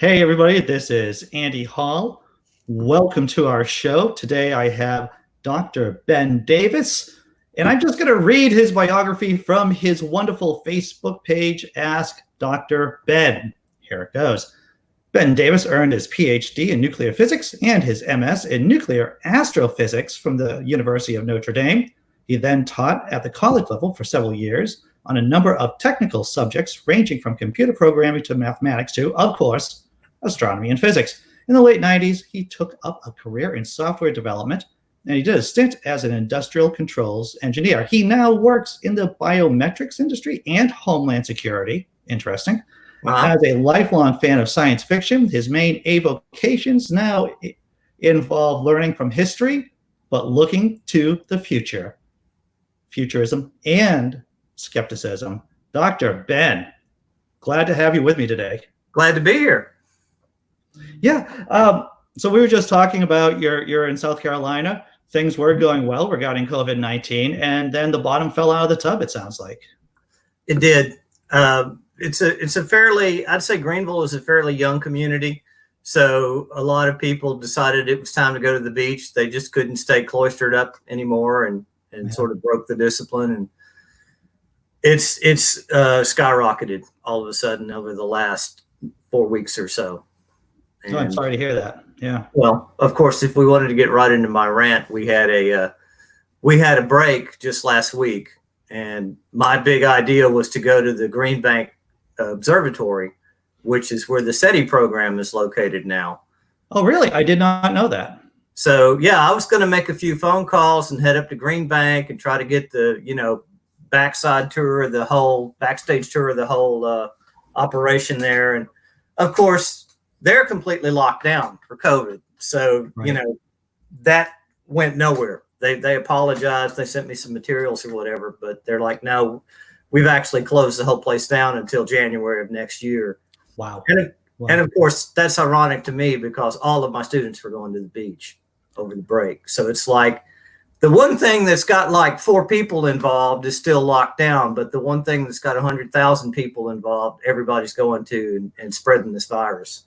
Hey, everybody, this is Andy Hall. Welcome to our show. Today I have Dr. Ben Davis, and I'm just going to read his biography from his wonderful Facebook page, Ask Dr. Ben. Here it goes. Ben Davis earned his Ph.D. in nuclear physics and his MS in nuclear astrophysics from the University of Notre Dame. He then taught at the college level for several years on a number of technical subjects ranging from computer programming to mathematics to, of course, astronomy and physics. In the late 90s, he took up a career in software development, and he did a stint as an industrial controls engineer. He now works in the biometrics industry and homeland security. Interesting. Wow. As a lifelong fan of science fiction, his main avocations now involve learning from history, but looking to the future. Futurism and skepticism. Dr. Ben, glad to have you with me today. Glad to be here. Yeah. So we were just talking about you're in South Carolina. Things were going well regarding COVID-19, and then the bottom fell out of the tub, it sounds like. It did. It's a fairly, I'd say Greenville is a fairly young community. So a lot of people decided it was time to go to the beach. They just couldn't stay cloistered up anymore and sort of broke the discipline. And it's skyrocketed all of a sudden over the last 4 weeks or so. And, I'm sorry to hear that. Yeah. Well, of course, if we wanted to get right into my rant, we had a break just last week, and my big idea was to go to the Green Bank Observatory, which is where the Seti program is located now. Oh, really? I did not know that. So yeah, I was going to make a few phone calls and head up to Green Bank and try to get the backstage tour of the whole operation there, and of course, they're completely locked down for COVID. So, right. That went nowhere. They apologized. They sent me some materials or whatever, but they're like, no, we've actually closed the whole place down until January of next year. Wow. And of course, that's ironic to me because all of my students were going to the beach over the break. So it's like the one thing that's got like 4 people involved is still locked down, but the one thing that's got 100,000 people involved, everybody's going to and spreading this virus.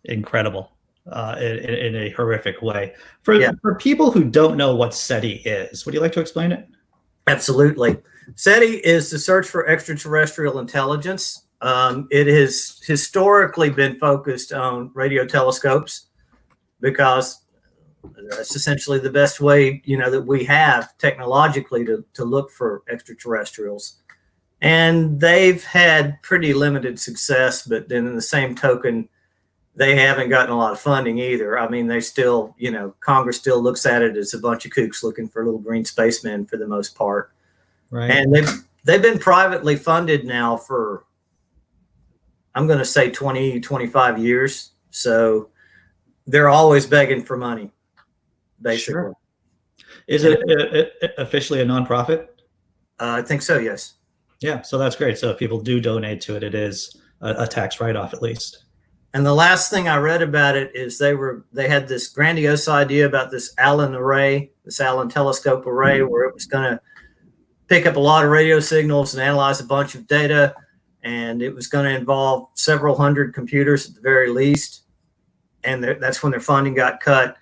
Incredible in a horrific way. For people who don't know what SETI is, would you like to explain it? Absolutely. SETI is the search for extraterrestrial intelligence. It has historically been focused on radio telescopes because that's essentially the best way, that we have technologically to look for extraterrestrials. And they've had pretty limited success, but then in the same token, they haven't gotten a lot of funding either. I mean, they still, Congress still looks at it as a bunch of kooks looking for little green spacemen for the most part. Right. And they've been privately funded now for, I'm going to say 20, 25 years. So they're always begging for money, basically. Sure. Is it officially a nonprofit? I think so, yes. Yeah, so that's great. So if people do donate to it, it is a tax write-off at least. And the last thing I read about it is they had this grandiose idea about this Allen array, this Allen telescope array, where it was going to pick up a lot of radio signals and analyze a bunch of data. And it was going to involve several hundred computers at the very least. And that's when their funding got cut.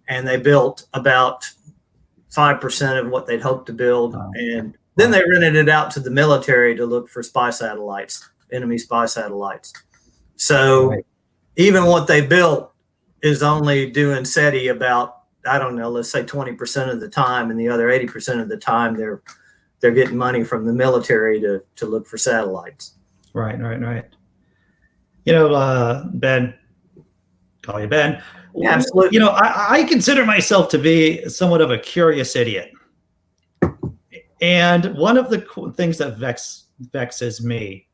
And they built about 5% of what they'd hoped to build. And then they rented it out to the military to look for spy satellites, enemy spy satellites. So even what they built is only doing SETI about, I don't know, let's say 20% of the time, and the other 80% of the time they're getting money from the military to look for satellites. Right. Ben, call you Ben. Yeah, absolutely. I consider myself to be somewhat of a curious idiot. And one of the things that vexes me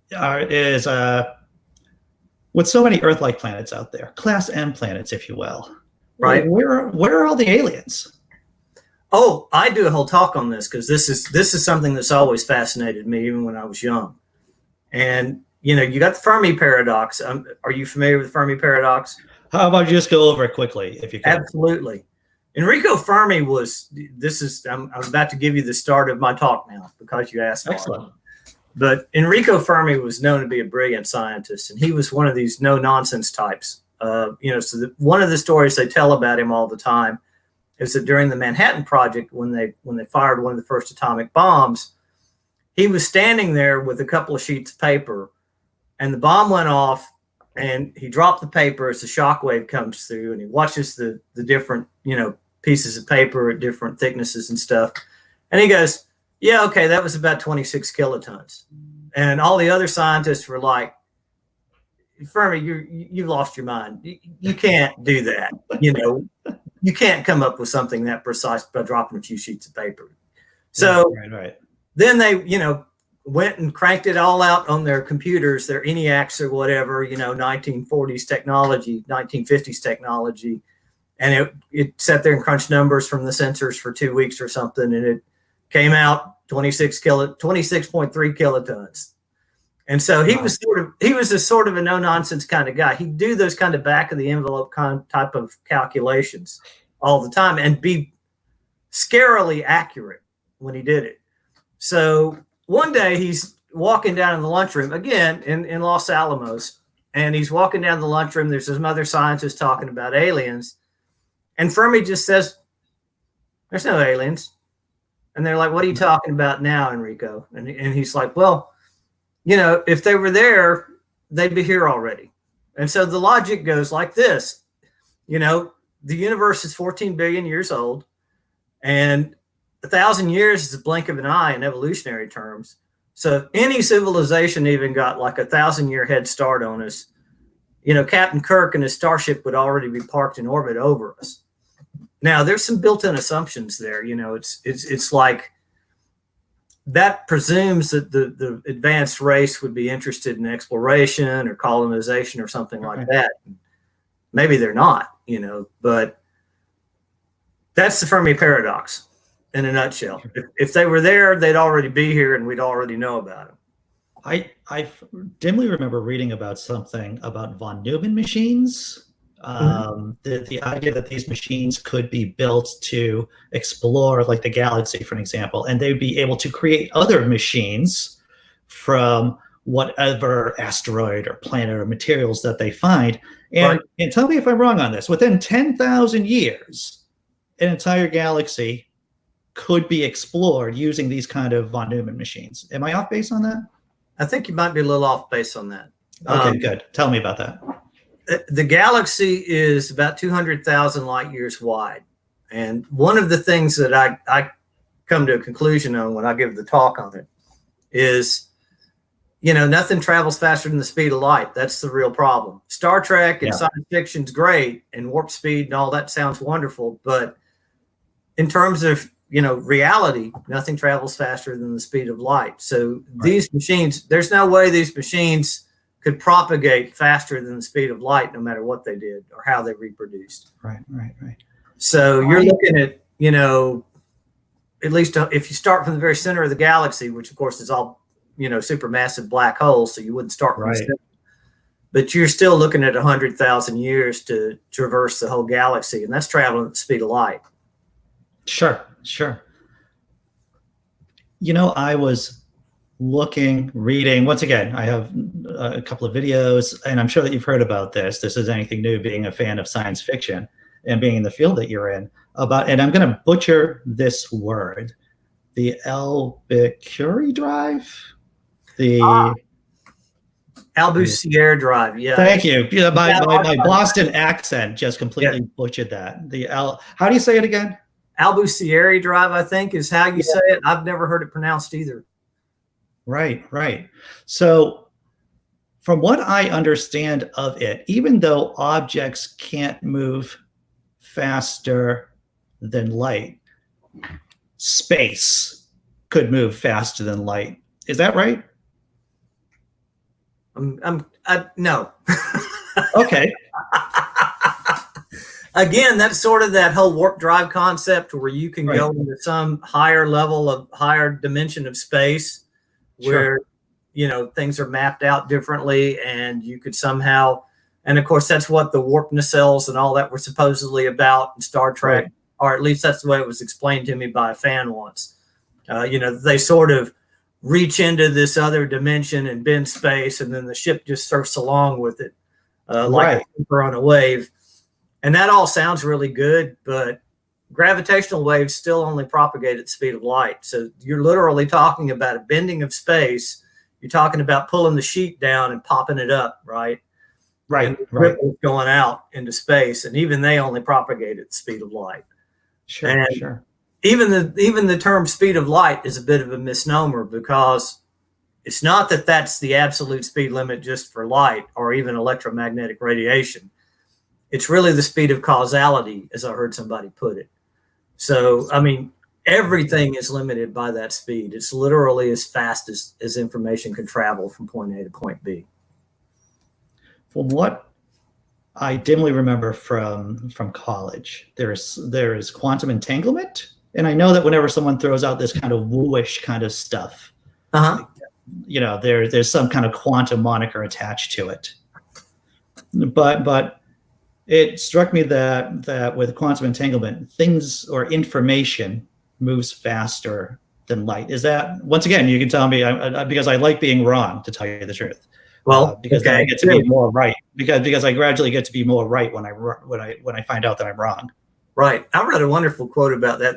is with so many Earth-like planets out there, Class M planets, if you will. Right. Where are all the aliens? Oh, I do a whole talk on this because this is something that's always fascinated me, even when I was young. And you got the Fermi Paradox. Are you familiar with the Fermi Paradox? How about you just go over it quickly, if you can? Absolutely. Enrico Fermi was. I'm about to give you the start of my talk now because you asked. Excellent. But Enrico Fermi was known to be a brilliant scientist, and he was one of these no-nonsense types. So one of the stories they tell about him all the time is that during the Manhattan Project, when they fired one of the first atomic bombs, he was standing there with a couple of sheets of paper, and the bomb went off, and he dropped the paper as the shock wave comes through, and he watches the different, pieces of paper at different thicknesses and stuff. And he goes, yeah, okay, that was about 26 kilotons. And all the other scientists were like, Fermi, you've lost your mind. You can't do that. You can't come up with something that precise by dropping a few sheets of paper. So right. Then they, went and cranked it all out on their computers, their ENIACs or whatever, 1940s technology, 1950s technology. And it sat there and crunched numbers from the sensors for 2 weeks or something. And it came out 26.3 kilotons. And so he was a sort of a no nonsense kind of guy. He'd do those kind of back of the envelope type of calculations all the time and be scarily accurate when he did it. So one day he's walking down in the lunchroom again in Los Alamos, and he's walking down the lunchroom. There's some other scientists talking about aliens, and Fermi just says, "There's no aliens." And they're like, "What are you talking about now, Enrico?" And he's like, "Well, if they were there, they'd be here already." And so the logic goes like this: the universe is 14 billion years old, and 1,000 years is a blink of an eye in evolutionary terms. So if any civilization even got like 1,000-year head start on us, Captain Kirk and his starship would already be parked in orbit over us. Now, there's some built-in assumptions there. It's like that presumes that the advanced race would be interested in exploration or colonization or something like that. Maybe they're not, but that's the Fermi Paradox in a nutshell. If they were there, they'd already be here and we'd already know about them. I dimly remember reading about something about von Neumann machines. The idea that these machines could be built to explore like the galaxy, for an example, and they'd be able to create other machines from whatever asteroid or planet or materials that they find. And tell me if I'm wrong on this, within 10,000 years, an entire galaxy could be explored using these kind of von Neumann machines. Am I off base on that? I think you might be a little off base on that. Okay, good. Tell me about that. The galaxy is about 200,000 light years wide. And one of the things that I come to a conclusion on when I give the talk on it is, nothing travels faster than the speed of light. That's the real problem. Star Trek and science fiction's great, and warp speed and all that sounds wonderful. But in terms of, reality, nothing travels faster than the speed of light. So these machines, there's no way these machines could propagate faster than the speed of light, no matter what they did or how they reproduced. Right. So you're looking at, at least if you start from the very center of the galaxy, which of course is all, supermassive black holes, so you wouldn't start from the center. But you're still looking at 100,000 years to traverse the whole galaxy, and that's traveling at the speed of light. Sure. I was reading, once again, I have a couple of videos, and I'm sure that you've heard about this. This is anything new, being a fan of science fiction and being in the field that you're in, and I'm going to butcher this word, the Albuquerque drive? Albuquerque drive, yeah. Thank you. My Boston accent just completely butchered that. How do you say it again? Albuquerque drive, I think, is how you say it. I've never heard it pronounced either. Right. So from what I understand of it, even though objects can't move faster than light, space could move faster than light. Is that right? No. Okay. Again, that's sort of that whole warp drive concept where you can go into some higher level of higher dimension of space where, things are mapped out differently, and you could somehow, and of course, that's what the warp nacelles and all that were supposedly about in Star Trek, or at least that's the way it was explained to me by a fan once. They sort of reach into this other dimension and bend space, and then the ship just surfs along with it, like a surfer on a wave. And that all sounds really good, but gravitational waves still only propagate at the speed of light. So you're literally talking about a bending of space. You're talking about pulling the sheet down and popping it up, right? Right, and ripples going out into space, and even they only propagate at the speed of light. Sure, and sure. Even the term speed of light is a bit of a misnomer, because it's not that that's the absolute speed limit just for light or even electromagnetic radiation. It's really the speed of causality, as I heard somebody put it. So, I mean, everything is limited by that speed. It's literally as fast as information can travel from point A to point B. From what I dimly remember from college, there is quantum entanglement, and I know that whenever someone throws out this kind of wooish kind of stuff, there's some kind of quantum moniker attached to it. But it struck me that with quantum entanglement, things or information moves faster than light. Is that, once again, you can tell me, because I like being wrong, to tell you the truth. Well, because then I get to be more right. Because I gradually get to be more right when I find out that I'm wrong. Right. I read a wonderful quote about that.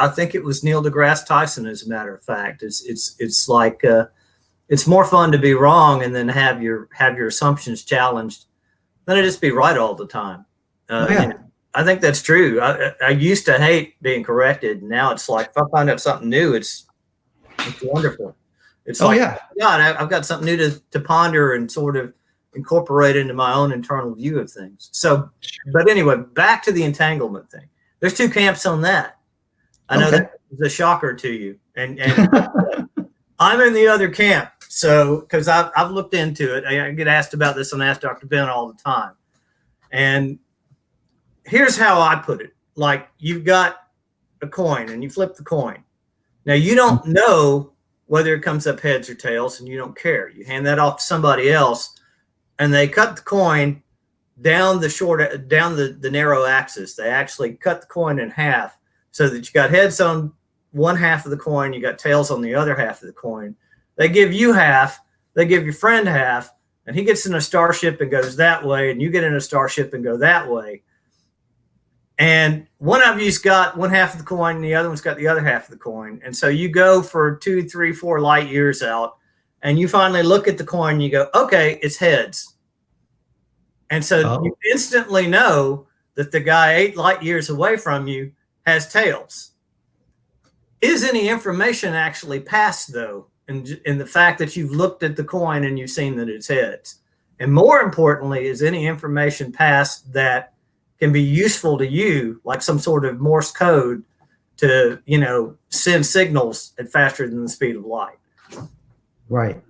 I think it was Neil deGrasse Tyson, as a matter of fact. It's like it's more fun to be wrong and then have your assumptions challenged than to just be right all the time. I think that's true. I used to hate being corrected. Now it's like, if I find out something new, it's wonderful. It's God, I've got something new to ponder and sort of incorporate into my own internal view of things. So, but anyway, back to the entanglement thing. There's two camps on that. I know that was a shocker to you, and I'm in the other camp. So, because I've looked into it, I get asked about this on Ask Dr. Ben all the time, and here's how I put it: like, you've got a coin, and you flip the coin. Now, you don't know whether it comes up heads or tails, and you don't care. You hand that off to somebody else, and they cut the coin down the narrow axis. They actually cut the coin in half so that you got heads on one half of the coin, you got tails on the other half of the coin. They give you half, they give your friend half, and he gets in a starship and goes that way, and you get in a starship and go that way. And one of you's got one half of the coin, and the other one's got the other half of the coin. And so you go for 2, 3, 4 light years out, and you finally look at the coin and you go, okay, it's heads. And so you instantly know that the guy 8 light years away from you has tails. Is any information actually passed, though, in the fact that you've looked at the coin and you've seen that it's heads? And more importantly, is any information passed that can be useful to you, like some sort of Morse code to, send signals at faster than the speed of light? Right.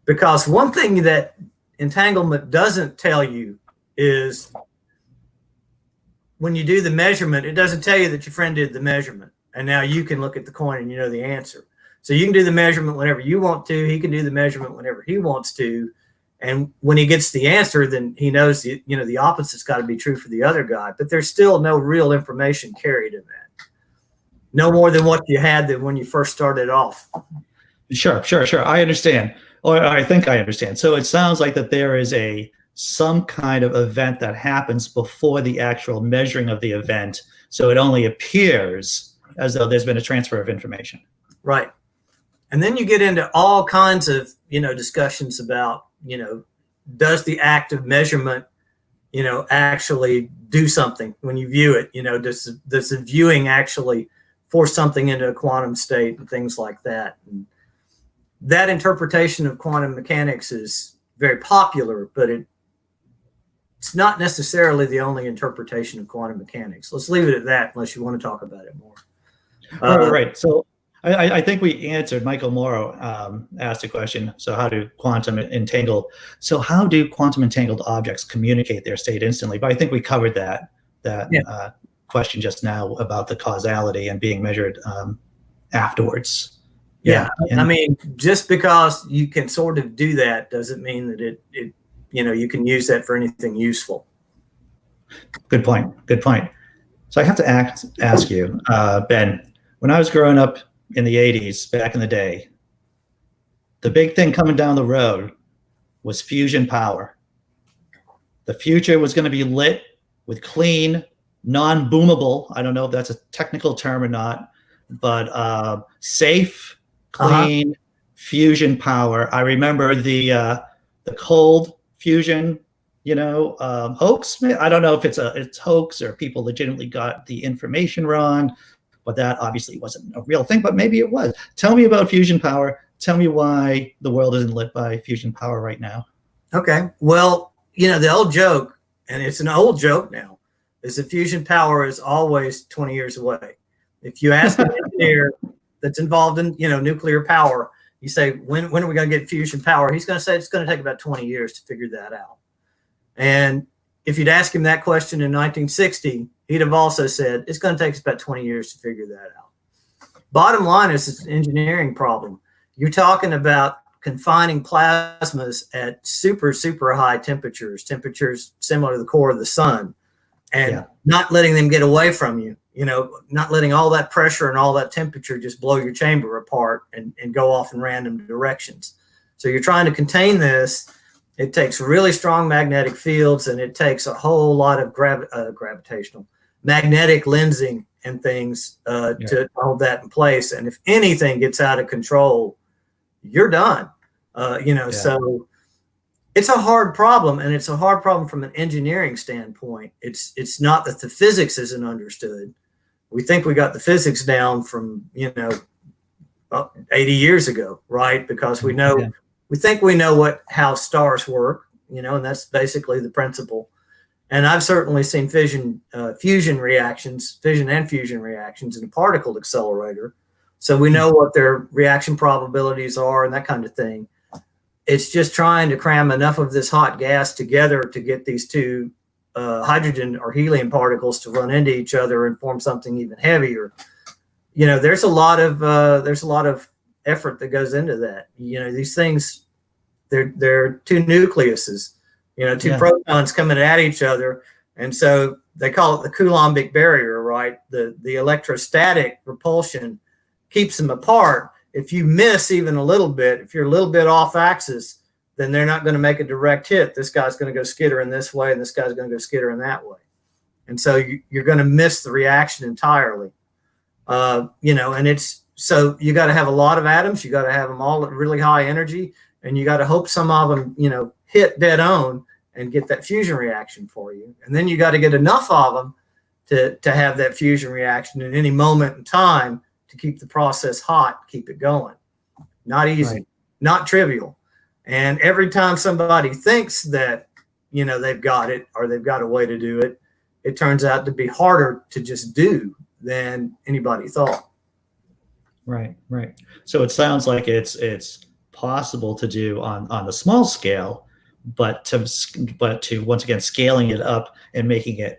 Because one thing that entanglement doesn't tell you is when you do the measurement, it doesn't tell you that your friend did the measurement. And now you can look at the coin and you know the answer. So you can do the measurement whenever you want to. He can do the measurement whenever he wants to. And when he gets the answer, then he knows the opposite's got to be true for the other guy. But there's still no real information carried in that. No more than what you had than when you first started off. Sure. I understand, or I think I understand. So it sounds like that there is some kind of event that happens before the actual measuring of the event. So it only appears as though there's been a transfer of information. Right. And then you get into all kinds of, discussions about, does the act of measurement, actually do something when you view it? Does the viewing actually force something into a quantum state and things like that? And that interpretation of quantum mechanics is very popular, but it's not necessarily the only interpretation of quantum mechanics. Let's leave it at that, unless you want to talk about it more. Right. So I think we answered. Michael Morrow asked a question. So how do quantum entangled objects communicate their state instantly? But I think we covered that question just now about the causality and being measured afterwards. Yeah. I mean, just because you can sort of do that doesn't mean that it you can use that for anything useful. Good point. So I have to ask you, Ben, when I was growing up in the 80s, back in the day, the big thing coming down the road was fusion power. The future was going to be lit with clean, non-boomable, I don't know if that's a technical term or not, but safe, clean fusion power. I remember the cold fusion, hoax. I don't know if it's hoax or people legitimately got the information wrong, but that obviously wasn't a real thing, but maybe it was. Tell me about fusion power. Tell me why the world isn't lit by fusion power right now. Okay. Well, the old joke, and it's an old joke now, is that fusion power is always 20 years away. If you ask an engineer that's involved in, nuclear power, you say, when are we going to get fusion power? He's going to say it's going to take about 20 years to figure that out. And if you'd ask him that question in 1960, he'd have also said, it's going to take us about 20 years to figure that out. Bottom line is it's an engineering problem. You're talking about confining plasmas at super, super high temperatures similar to the core of the sun, and not letting them get away from you, not letting all that pressure and all that temperature just blow your chamber apart and go off in random directions. So you're trying to contain this. It takes really strong magnetic fields, and it takes a whole lot of gravitational magnetic lensing and things to hold that in place. And if anything gets out of control, you're done. So it's a hard problem, and it's a hard problem from an engineering standpoint. It's not that the physics isn't understood. We think we got the physics down from 80 years ago, right? Because we think we know how stars work, and that's basically the principle. And I've certainly seen fission and fusion reactions in a particle accelerator. So we know what their reaction probabilities are and that kind of thing. It's just trying to cram enough of this hot gas together to get these two hydrogen or helium particles to run into each other and form something even heavier. There's a lot of effort that goes into that. These things, they're two nucleuses, two protons coming at each other, and so they call it the Coulombic barrier, right? The electrostatic repulsion keeps them apart. If you miss even a little bit, if you're a little bit off axis, then they're not going to make a direct hit. This guy's going to go skitter in this way, and this guy's going to go skitter in that way. And so you're going to miss the reaction entirely. And so you got to have a lot of atoms. You got to have them all at really high energy, and you got to hope some of them, hit dead on and get that fusion reaction for you. And then you got to get enough of them to have that fusion reaction in any moment in time to keep the process hot, keep it going. Not easy, not trivial. And every time somebody thinks that, they've got it or they've got a way to do it, it turns out to be harder to just do than anybody thought. Right. So it sounds like it's possible to do on the small scale, but to once again scaling it up and making it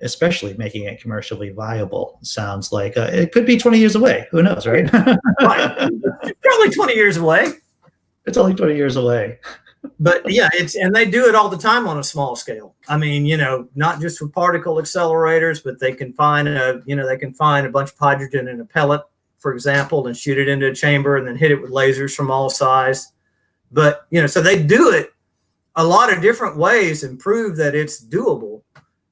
commercially viable sounds like it could be 20 years away. Who knows, right? It's probably 20 years away. It's only 20 years away. But and they do it all the time on a small scale. I mean, not just with particle accelerators, but they can find a bunch of hydrogen in a pellet, for example, and shoot it into a chamber and then hit it with lasers from all sides. But, so they do it a lot of different ways and prove that it's doable,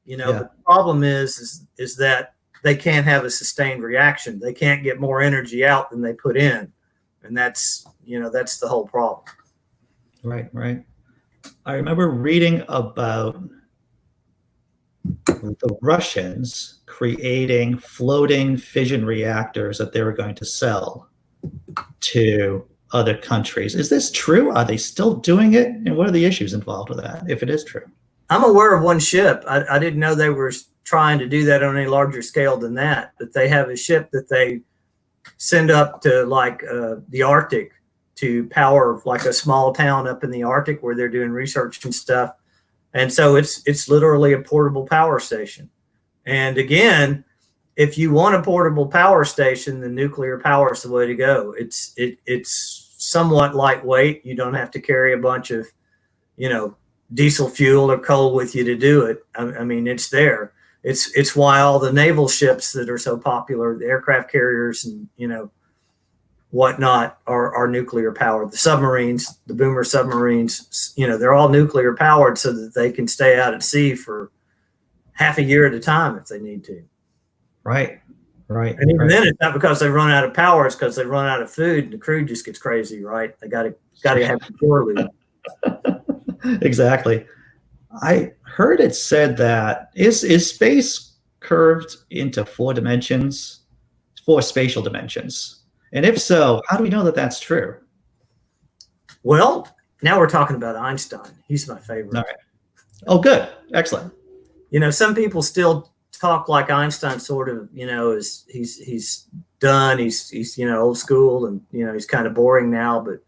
But the problem is that they can't have a sustained reaction. They can't get more energy out than they put in. And that's the whole problem. Right. I remember reading about the Russians creating floating fission reactors that they were going to sell to other countries. Is this true? Are they still doing it? And what are the issues involved with that, if it is true? I'm aware of one ship. I didn't know they were trying to do that on any larger scale than that, but they have a ship that they send up to the Arctic to power a small town up in the Arctic where they're doing research and stuff. And so it's literally a portable power station. And again, if you want a portable power station, then nuclear power is the way to go. It's somewhat lightweight. You don't have to carry a bunch of, diesel fuel or coal with you to do it. I mean, it's there. It's why all the naval ships that are so popular, the aircraft carriers and, whatnot are nuclear powered. The submarines, the boomer submarines, they're all nuclear powered so that they can stay out at sea for half a year at a time if they need to. Right. And even then, it's not because they run out of power; it's because they run out of food, and the crew just gets crazy. Right? They got to have a shore leave. Exactly. I heard it said that is space curved into 4 dimensions, 4 spatial dimensions, and if so, how do we know that that's true? Well, now we're talking about Einstein. He's my favorite. All right. Oh, good, excellent. Some people still talk like Einstein, sort of. Is he's done. He's old school, and he's kind of boring now. But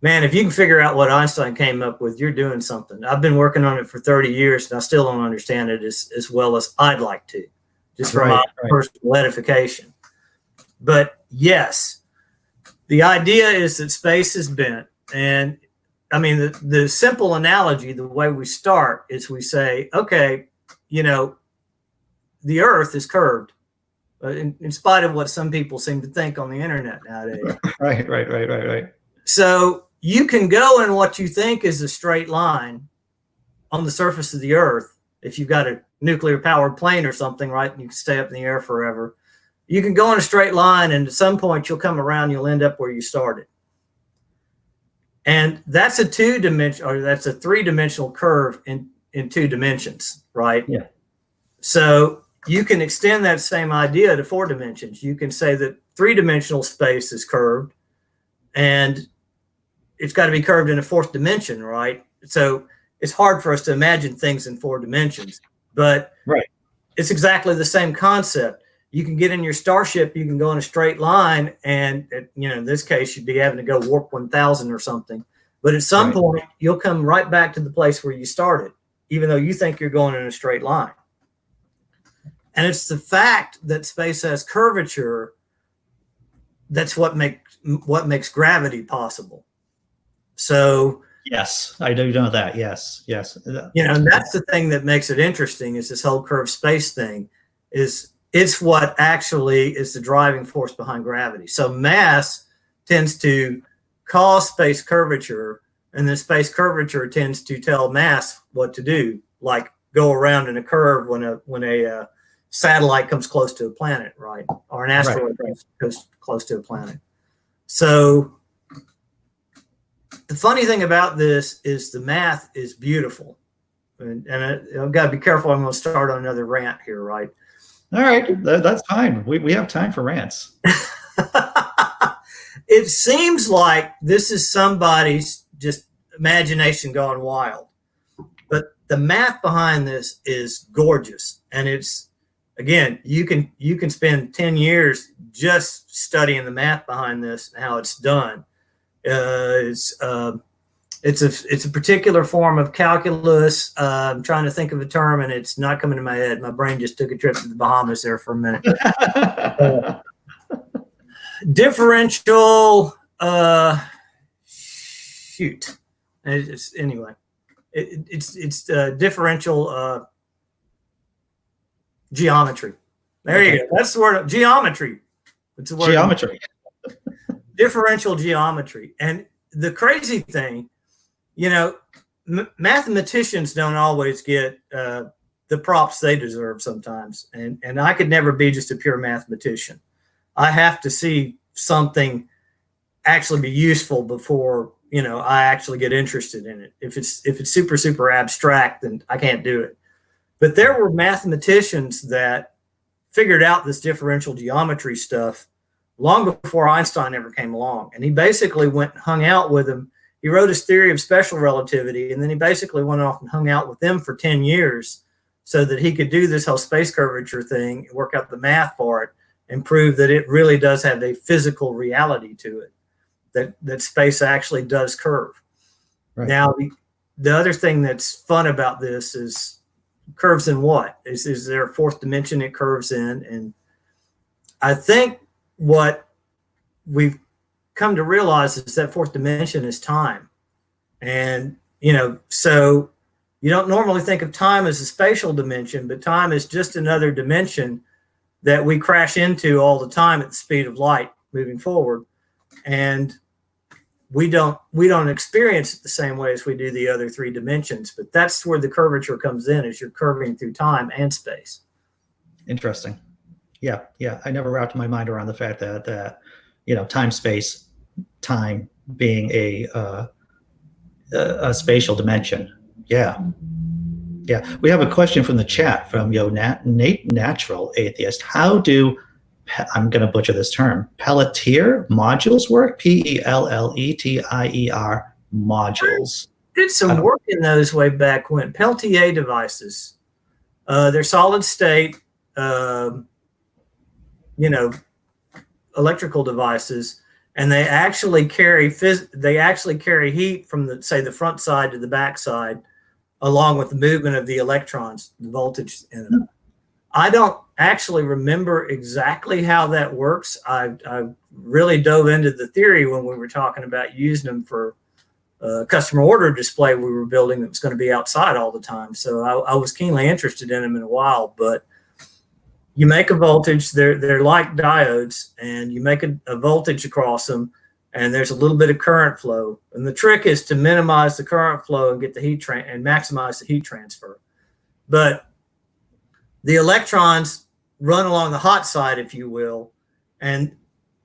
man, if you can figure out what Einstein came up with, you're doing something. I've been working on it for 30 years, and I still don't understand it as well as I'd like to, just for my personal edification. But yes, the idea is that space is bent. And I mean, the simple analogy, the way we start is we say, okay, the Earth is curved, in spite of what some people seem to think on the internet nowadays. Right. So you can go in what you think is a straight line on the surface of the Earth. If you've got a nuclear powered plane or something, right, and you can stay up in the air forever, you can go in a straight line, and at some point you'll come around, you'll end up where you started. And that's a 3-dimensional curve in 2 dimensions, right? Yeah. So you can extend that same idea to 4 dimensions. You can say that 3-dimensional space is curved, and it's got to be curved in a 4th dimension, right? So it's hard for us to imagine things in 4 dimensions, but it's exactly the same concept. You can get in your starship, you can go in a straight line, and in this case, you'd be having to go warp 1000 or something. But at some point, you'll come right back to the place where you started, even though you think you're going in a straight line. And it's the fact that space has curvature that's what makes gravity possible. So yes, I do know that. Yes. And that's the thing that makes it interesting, is this whole curved space thing. It's what actually is the driving force behind gravity. So mass tends to cause space curvature, and then space curvature tends to tell mass what to do, like go around in a curve when a satellite comes close to a planet, right? Or an asteroid comes close to a planet. So the funny thing about this is the math is beautiful. And I've got to be careful. I'm going to start on another rant here, right? All right, that's fine. We have time for rants. It seems like this is somebody's just imagination gone wild. But the math behind this is gorgeous. And it's, again, you can spend 10 years just studying the math behind this and how it's done. It's a particular form of calculus. I'm trying to think of a term, and it's not coming to my head. My brain just took a trip to the Bahamas there for a minute. Differential. Shoot. Anyway, it's differential geometry. There you go. That's the word. Geometry. It's the word. Geometry. Differential geometry. And the crazy thing, mathematicians don't always get the props they deserve sometimes. And I could never be just a pure mathematician. I have to see something actually be useful before, I actually get interested in it. If it's super, super abstract, then I can't do it. But there were mathematicians that figured out this differential geometry stuff long before Einstein ever came along. And he basically went and hung out with him. He wrote his theory of special relativity, and then he basically went off and hung out with them for 10 years so that he could do this whole space curvature thing, work out the math for it, and prove that it really does have a physical reality to it, that space actually does curve. Right. Now, the other thing that's fun about this is curves in what? Is there a 4th dimension it curves in? And I think what we've come to realize is that 4th dimension is time. And, so you don't normally think of time as a spatial dimension, but time is just another dimension that we crash into all the time at the speed of light moving forward. and we don't experience it the same way as we do the other three dimensions. But that's where the curvature comes in, is you're curving through time and space. Interesting. Yeah. I never wrapped my mind around the fact that time, space, time being a spatial dimension. Yeah. We have a question from the chat from Nate Natural Atheist. How do, I'm going to butcher this term, Peltier modules work? Pellettier modules. Did some work in those way back when. Peltier devices. They're solid state, electrical devices, and they actually carry heat from the front side to the back side, along with the movement of the electrons, the voltage in them. I don't actually remember exactly how that works. I really dove into the theory when we were talking about using them for a customer order display we were building that was going to be outside all the time. So I was keenly interested in them in a while. But you make a voltage, they're like diodes, and you make a voltage across them, and there's a little bit of current flow. And the trick is to minimize the current flow and get the heat and maximize the heat transfer. But the electrons run along the hot side, if you will, and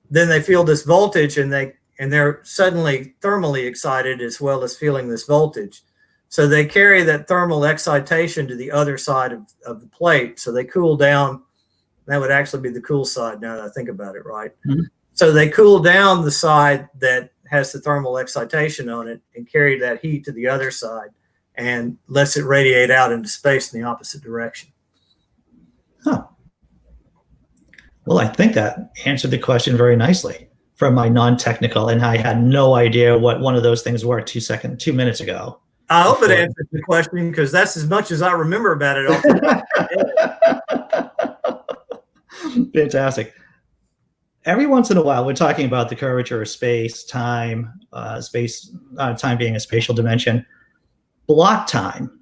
then they feel this voltage, and they're suddenly thermally excited as well as feeling this voltage. So they carry that thermal excitation to the other side of the plate. So they cool down. That would actually be the cool side now that I think about it, right? Mm-hmm. So they cool down the side that has the thermal excitation on it and carry that heat to the other side and lets it radiate out into space in the opposite direction. Huh. Well, I think that answered the question very nicely from my non-technical, and I had no idea what one of those things were 2 minutes ago. I hope it answered the question, because that's as much as I remember about it. Fantastic. Every once in a while, we're talking about the curvature of space-time, time being a spatial dimension, block time.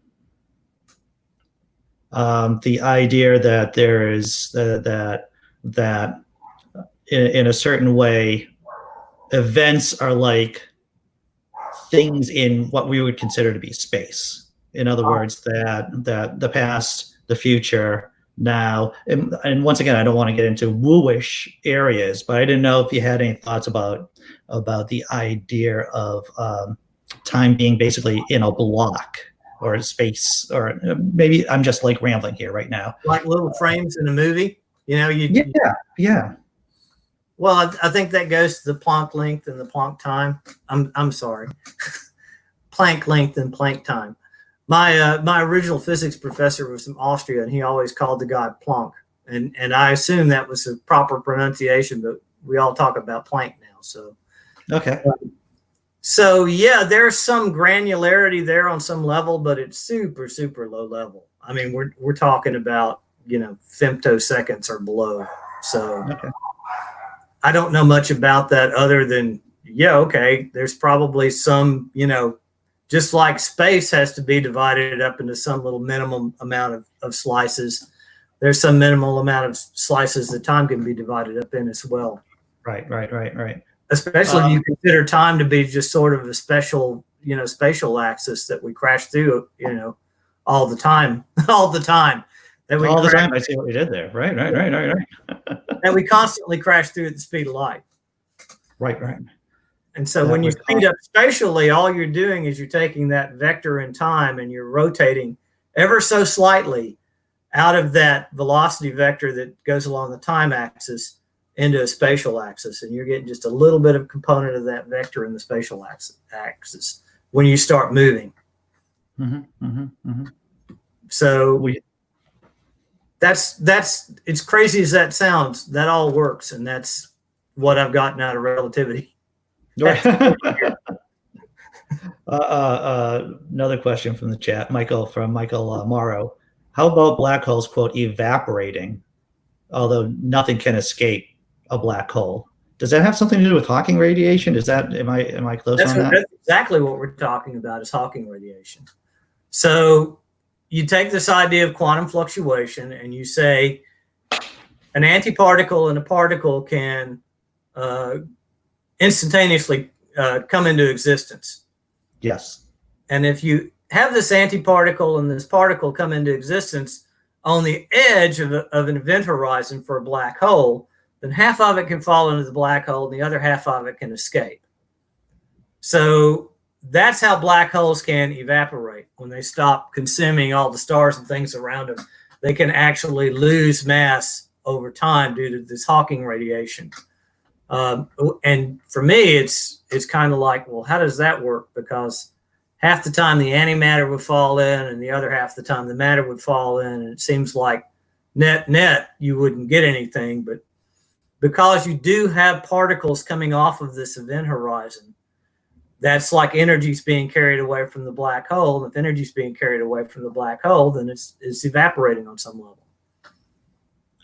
The idea that there is that in a certain way, events are like things in what we would consider to be space. In other words, that the past, the future, now, and once again, I don't want to get into woo-ish areas, but I didn't know if you had any thoughts about the idea of time being basically in a block or space, or maybe I'm just like rambling here right now. Like little frames in a movie, Yeah. Well, I think that goes to the Planck length and the Planck time. I'm sorry, Planck length and Planck time. My original physics professor was from Austria, and he always called the guy Planck, and I assume that was a proper pronunciation, but we all talk about Planck now. So okay. So yeah, there's some granularity there on some level, but it's super, super low level. I mean, we're talking about, femtoseconds or below. So okay. I don't know much about that other than, there's probably some, just like space has to be divided up into some little minimum amount of slices, there's some minimal amount of slices that time can be divided up in as well. Right. Especially if you consider time to be just sort of a special, spatial axis that we crash through, all the time. All the time. I see what we did there. Right. That we constantly crash through at the speed of light. Right. And so when you speed up spatially, all you're doing is you're taking that vector in time and you're rotating ever so slightly out of that velocity vector that goes along the time axis into a spatial axis, and you're getting just a little bit of component of that vector in the spatial axis when you start moving. So that's it's crazy as that sounds, that all works, and that's what I've gotten out of relativity. Another question from the chat, Michael Morrow. How about black holes, quote, evaporating, although nothing can escape a black hole? Does that have something to do with Hawking radiation? Am I close on that? That's exactly what we're talking about, is Hawking radiation. So you take this idea of quantum fluctuation and you say an antiparticle and a particle can instantaneously come into existence. Yes. And if you have this antiparticle and this particle come into existence on the edge of an event horizon for a black hole, then half of it can fall into the black hole and the other half of it can escape. So that's how black holes can evaporate. When they stop consuming all the stars and things around them, they can actually lose mass over time due to this Hawking radiation. And for me, it's kind of like, well, how does that work? Because half the time the antimatter would fall in and the other half the time the matter would fall in. And it seems like net, you wouldn't get anything. But because you do have particles coming off of this event horizon, that's like energy's being carried away from the black hole. If energy's being carried away from the black hole, then it's evaporating on some level.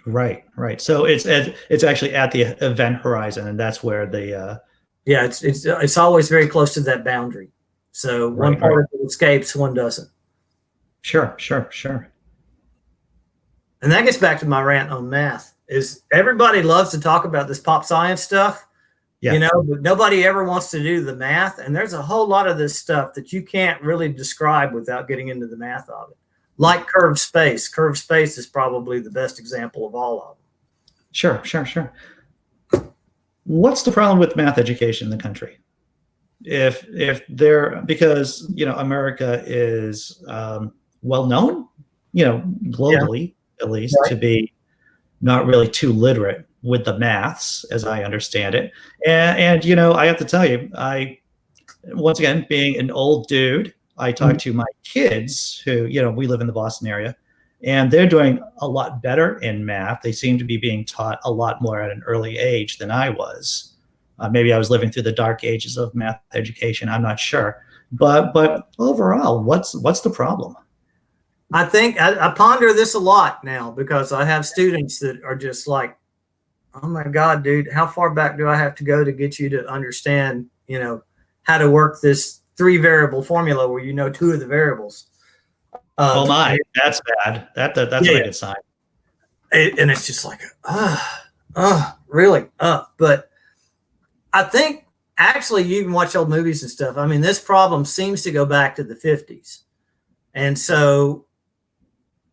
Right. So it's actually at the event horizon, and that's where the yeah, it's always very close to that boundary. So one particle escapes, one doesn't. Sure. And that gets back to my rant on math. Is everybody loves to talk about this pop science stuff, but nobody ever wants to do the math. And there's a whole lot of this stuff that you can't really describe without getting into the math of it. Like curved space. Curved space is probably the best example of all of them. Sure. What's the problem with math education in the country? If there, because America is well known, globally at least, to be not really too literate with the maths, as I understand it. And I have to tell you, once again, being an old dude, I talk to my kids who, we live in the Boston area, and they're doing a lot better in math. They seem to be being taught a lot more at an early age than I was. Maybe I was living through the dark ages of math education. I'm not sure. But overall, what's the problem? I think I ponder this a lot now because I have students that are just like, oh my God, dude, how far back do I have to go to get you to understand, how to work this 3-variable formula where two of the variables? Oh my, that's bad. That's not a good sign. And it's just like, really? But I think actually you can watch old movies and stuff. I mean, this problem seems to go back to the 50s. And so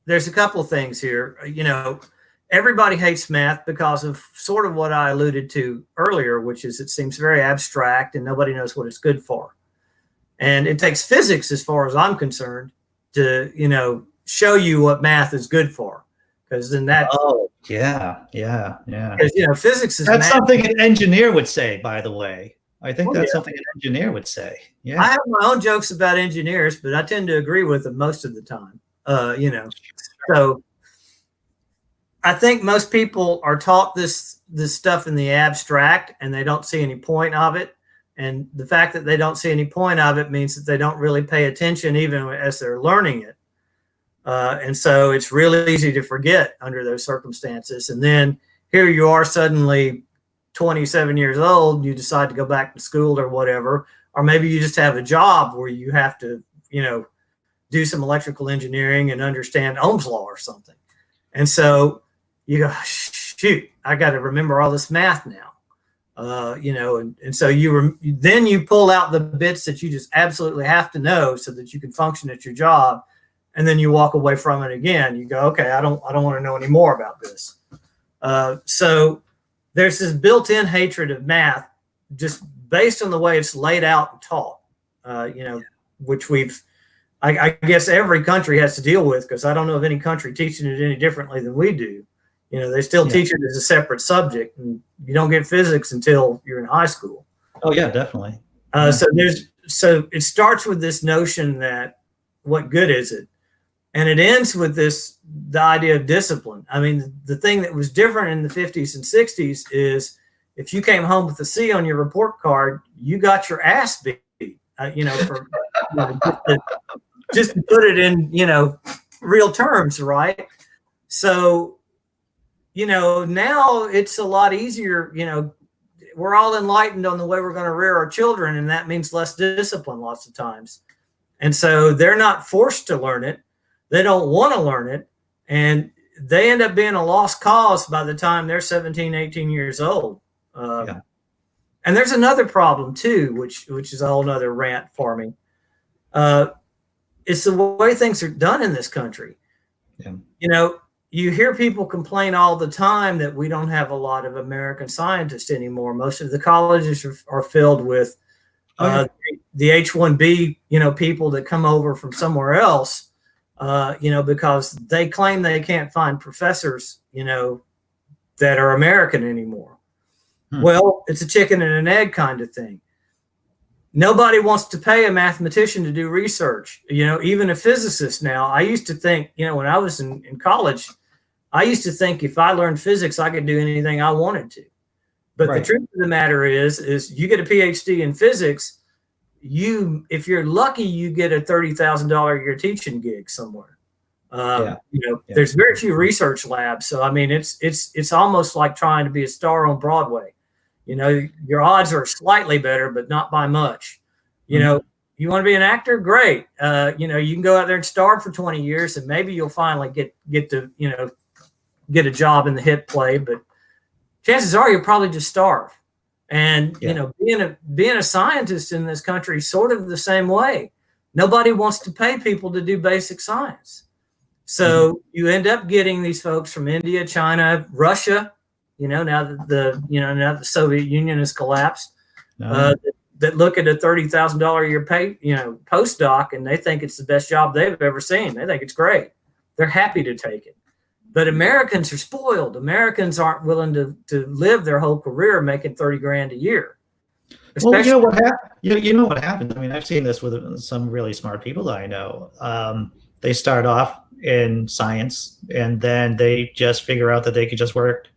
there's a couple of things here. Everybody hates math because of sort of what I alluded to earlier, which is it seems very abstract and nobody knows what it's good for. And it takes physics, as far as I'm concerned, to, show you what math is good for. Because then that. Oh, yeah. Because, physics is. That's math. something an engineer would say, by the way. I think that's something an engineer would say. Yeah. I have my own jokes about engineers, but I tend to agree with them most of the time. So I think most people are taught this stuff in the abstract and they don't see any point of it. And the fact that they don't see any point of it means that they don't really pay attention even as they're learning it. And so it's really easy to forget under those circumstances. And then here you are suddenly 27 years old, you decide to go back to school or whatever, or maybe you just have a job where you have to, do some electrical engineering and understand Ohm's law or something. And so you go, shoot, I got to remember all this math now. And so then you pull out the bits that you just absolutely have to know so that you can function at your job. And then you walk away from it again. You go, okay, I don't want to know any more about this. So there's this built-in hatred of math just based on the way it's laid out and taught, which I guess every country has to deal with, because I don't know of any country teaching it any differently than we do. They still teach it as a separate subject, and you don't get physics until you're in high school. Oh yeah, definitely. So it starts with this notion that what good is it? And it ends with the idea of discipline. I mean, the thing that was different in the 50s and 60s is if you came home with a C on your report card, you got your ass beat, just to put it in, real terms, right? So, now it's a lot easier, we're all enlightened on the way we're going to rear our children, and that means less discipline lots of times. And so they're not forced to learn it. They don't want to learn it. And they end up being a lost cause by the time they're 17, 18 years old. And And there's another problem too, which is a whole nother rant for me. It's the way things are done in this country. Yeah. You know, you hear people complain all the time that we don't have a lot of American scientists anymore. Most of the colleges are filled with the H-1B, people that come over from somewhere else, because they claim they can't find professors, that are American anymore. Well, it's a chicken and an egg kind of thing. Nobody wants to pay a mathematician to do research, even a physicist now. I used to think, when I was in college, I used to think if I learned physics, I could do anything I wanted to. But the truth of the matter is you get a PhD in physics, if you're lucky, you get a $30,000 a year teaching gig somewhere. There's very few research labs. So, I mean, it's almost like trying to be a star on Broadway. Your odds are slightly better, but not by much. You want to be an actor? Great. You can go out there and starve for 20 years and maybe you'll finally get to, get a job in the hit play. But chances are you'll probably just starve. And, being a scientist in this country is sort of the same way. Nobody wants to pay people to do basic science. So you end up getting these folks from India, China, Russia, now that the Soviet Union has collapsed, that look at a $30,000 a year pay, postdoc, and they think it's the best job they've ever seen. They think it's great. They're happy to take it. But Americans are spoiled. Americans aren't willing to live their whole career making 30 grand a year. Well, you know what happens. I mean, I've seen this with some really smart people that I know. They start off in science, and then they just figure out that they could just work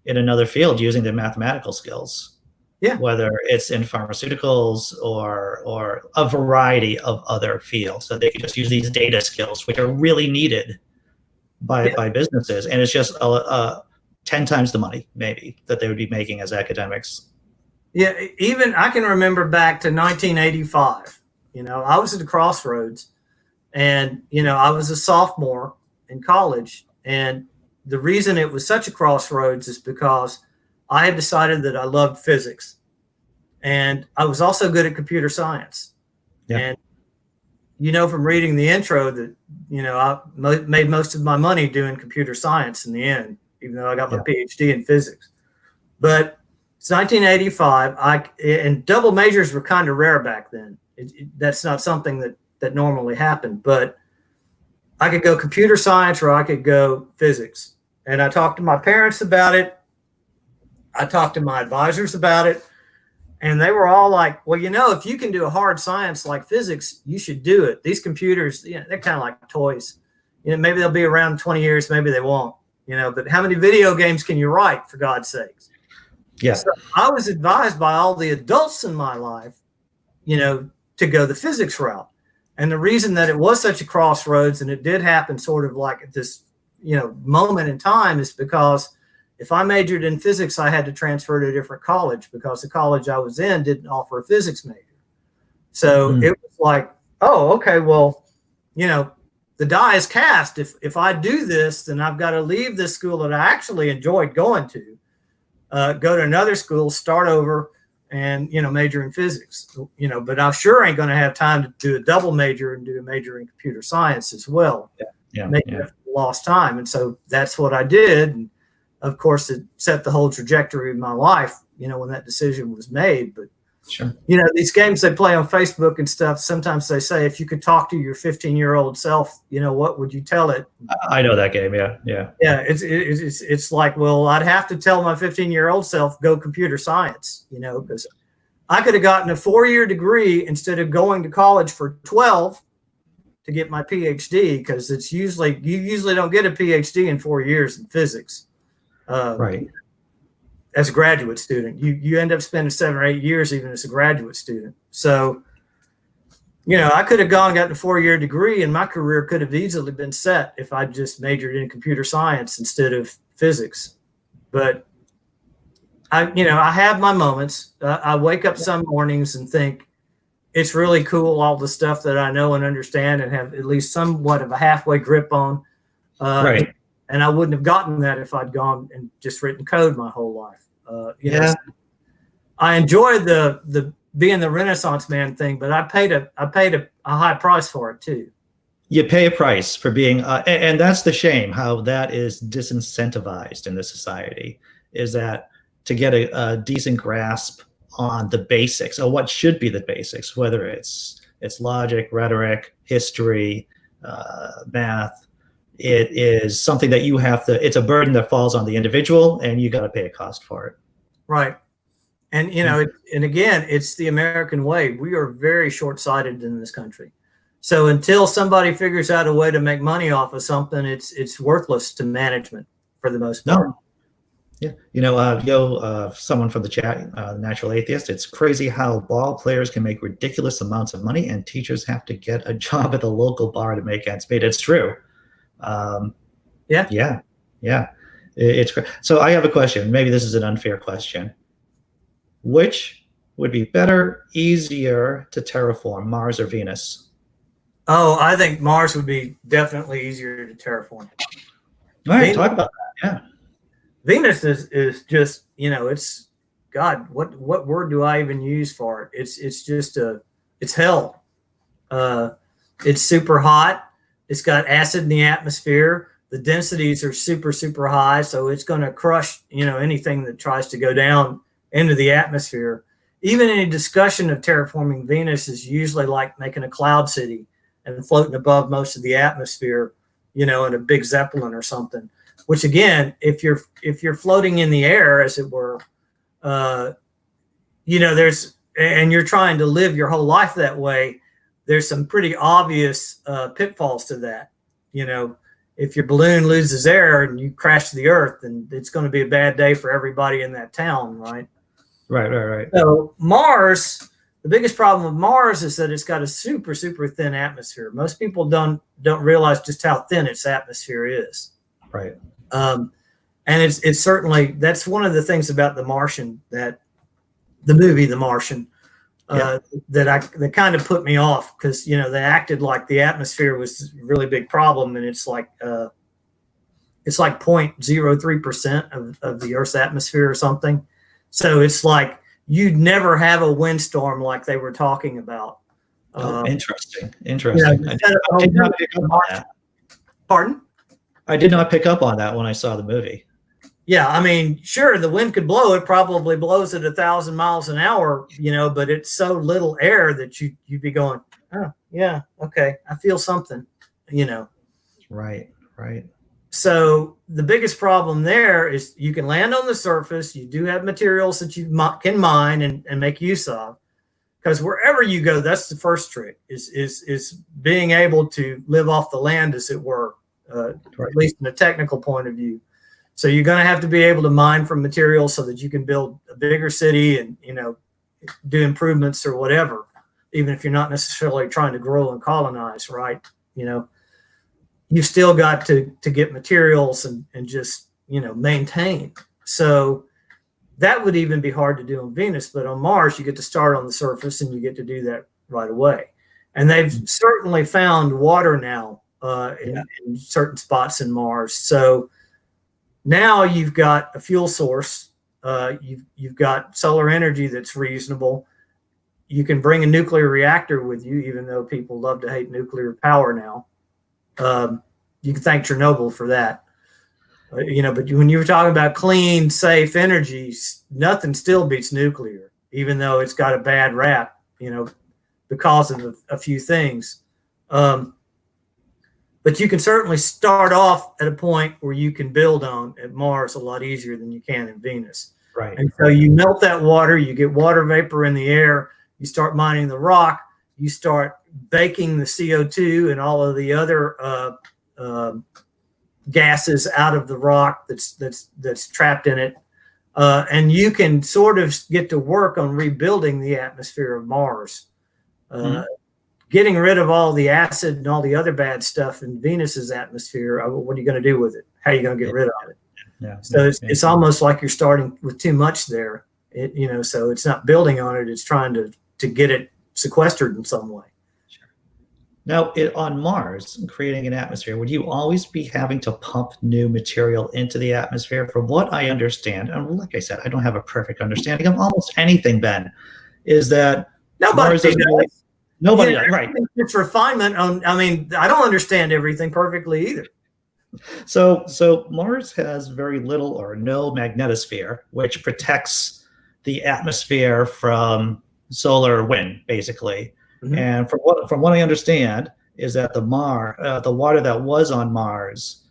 in another field using their mathematical skills. Yeah. Whether it's in pharmaceuticals or a variety of other fields, so they can just use these data skills, which are really needed by businesses, and it's just 10 times the money maybe that they would be making as academics. Yeah, even I can remember back to 1985. I was at the crossroads, and I was a sophomore in college, and the reason it was such a crossroads is because I had decided that I loved physics, and I was also good at computer science. Yeah. And from reading the intro that I made most of my money doing computer science in the end, even though I got my PhD in physics. But it's 1985. And double majors were kind of rare back then. That's not something that normally happened. But I could go computer science or I could go physics. And I talked to my parents about it. I talked to my advisors about it. And they were all like, well, if you can do a hard science like physics, you should do it. These computers, they're kind of like toys. Maybe they'll be around in 20 years, maybe they won't. But how many video games can you write, for God's sakes? Yeah. So I was advised by all the adults in my life, to go the physics route. And the reason that it was such a crossroads, and it did happen sort of like at this, moment in time, is because if I majored in physics, I had to transfer to a different college because the college I was in didn't offer a physics major. So it was like, oh, okay, well, the die is cast. If I do this, then I've got to leave this school that I actually enjoyed going to, go to another school, start over, and major in physics. But I sure ain't going to have time to do a double major and do a major in computer science as well. Maybe lost time, and so that's what I did. And of course, it set the whole trajectory of my life. When that decision was made. But sure, these games they play on Facebook and stuff. Sometimes they say, if you could talk to your 15-year-old self, what would you tell it? I know that game. Yeah. It's like, well, I'd have to tell my 15-year-old self go computer science. Because I could have gotten a 4-year degree instead of going to college for 12 to get my PhD. Because you usually don't get a PhD in 4 years in physics. Right. As a graduate student, you end up spending 7 or 8 years even as a graduate student. So, I could have gotten a 4-year degree, and my career could have easily been set if I just majored in computer science instead of physics. But I have my moments. I wake up some mornings and think it's really cool, all the stuff that I know and understand and have at least somewhat of a halfway grip on. Right. And I wouldn't have gotten that if I'd gone and just written code my whole life. I enjoyed the being the Renaissance man thing, but I paid a high price for it too. You pay a price for being, and that's the shame, how that is disincentivized in this society, is that to get a decent grasp on the basics, or what should be the basics, whether it's logic, rhetoric, history, math, it is something that you have to, it's a burden that falls on the individual, and you got to pay a cost for it. Right. And, and again, it's the American way. We are very short-sighted in this country. So until somebody figures out a way to make money off of something, it's worthless to management for the most part. No. Yeah. Someone from the chat, Natural Atheist, it's crazy how ball players can make ridiculous amounts of money and teachers have to get a job at the local bar to make ends meet. It's true. Yeah. It's so I have a question. Maybe this is an unfair question. Which would be better, easier to terraform, Mars or Venus? Oh, I think Mars would be definitely easier to terraform. All right, talk about that. Yeah. Venus is just, it's, God, what word do I even use for it? It's just it's hell. It's super hot. It's got acid in the atmosphere. The densities are super, super high. So it's going to crush, anything that tries to go down into the atmosphere. Even any discussion of terraforming Venus is usually like making a cloud city and floating above most of the atmosphere, in a big Zeppelin or something. Which again, if you're floating in the air, as it were, and you're trying to live your whole life that way, there's some pretty obvious pitfalls to that. If your balloon loses air and you crash to the earth, then it's going to be a bad day for everybody in that town, right? Right. So Mars, the biggest problem with Mars is that it's got a super, super thin atmosphere. Most people don't realize just how thin its atmosphere is. Right. And it's certainly, that's one of the things about The Martian, that the movie The Martian, that kind of put me off, because they acted like the atmosphere was a really big problem, and it's like 0.03% of the Earth's atmosphere or something. So it's like you'd never have a windstorm like they were talking about. Interesting. I did not pick up on that. Pardon? I did not pick up on that when I saw the movie. Yeah, I mean, sure, the wind could blow. It probably blows at 1,000 miles an hour, but it's so little air that you'd be going, oh, yeah, okay, I feel something, Right. So the biggest problem there is you can land on the surface. You do have materials that you can mine and make use of, because wherever you go, that's the first trick is being able to live off the land, as it were, at least in a technical point of view. So you're going to have to be able to mine from materials so that you can build a bigger city and, do improvements or whatever, even if you're not necessarily trying to grow and colonize, right? You've still got to get materials and just, maintain. So that would even be hard to do on Venus, but on Mars, you get to start on the surface and you get to do that right away. And they've certainly found water now in certain spots in Mars. So now you've got a fuel source. You've got solar energy that's reasonable. You can bring a nuclear reactor with you, even though people love to hate nuclear power now. You can thank Chernobyl for that. But when you were talking about clean, safe energies, nothing still beats nuclear, even though it's got a bad rap, because of a few things. But you can certainly start off at a point where you can build on at Mars a lot easier than you can in Venus. Right. And so you melt that water, you get water vapor in the air, you start mining the rock, you start baking the CO2 and all of the other gases out of the rock that's trapped in it. And you can sort of get to work on rebuilding the atmosphere of Mars. Getting rid of all the acid and all the other bad stuff in Venus's atmosphere, what are you going to do with it? How are you going to get rid of it? So it's almost like you're starting with too much there. So it's not building on it; it's trying to get it sequestered in some way. Now, on Mars, creating an atmosphere, would you always be having to pump new material into the atmosphere? From what I understand, and like I said, I don't have a perfect understanding of almost anything, Ben, is that Nobody Mars doesn't really, does. nobody, You know, right. it's refinement on, I mean, I don't understand everything perfectly either. So Mars has very little or no magnetosphere, which protects the atmosphere from solar wind, basically. Mhm. And from what I understand is that the water that was on Mars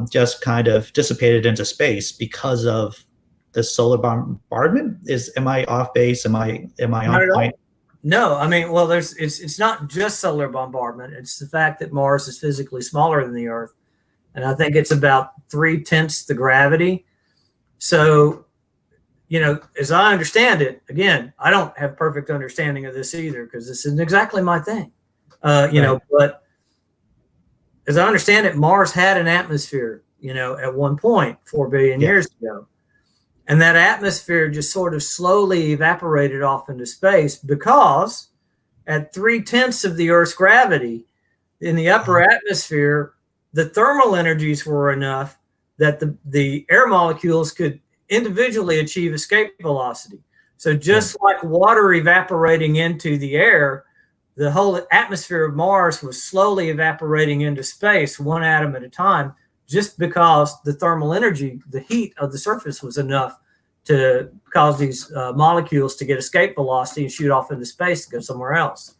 just kind of dissipated into space because of the solar bombardment. Am I off base? Am I Not on at all. point? No, I mean, well, it's not just solar bombardment. It's the fact that Mars is physically smaller than the Earth, and I think it's about 3/10 the gravity. So, you know, as I understand it, again, I don't have perfect understanding of this either because this isn't exactly my thing. You know, but as I understand it, Mars had an atmosphere, you know, at one point 4 billion Yes. years ago. And that atmosphere just sort of slowly evaporated off into space because at 3/10 of the Earth's gravity in the upper atmosphere, the thermal energies were enough that the air molecules could individually achieve escape velocity. So just like water evaporating into the air, the whole atmosphere of Mars was slowly evaporating into space, one atom at a time, just because the thermal energy, the heat of the surface was enough to cause these molecules to get escape velocity and shoot off into space to go somewhere else.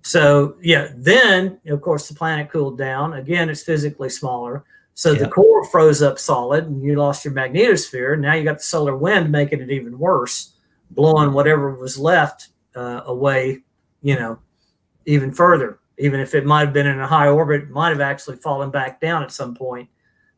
So yeah, then of course the planet cooled down. Again, it's physically smaller. So the core froze up solid and you lost your magnetosphere. Now you got the solar wind making it even worse, blowing whatever was left away, you know, even further. Even if it might have been in a high orbit, it might have actually fallen back down at some point.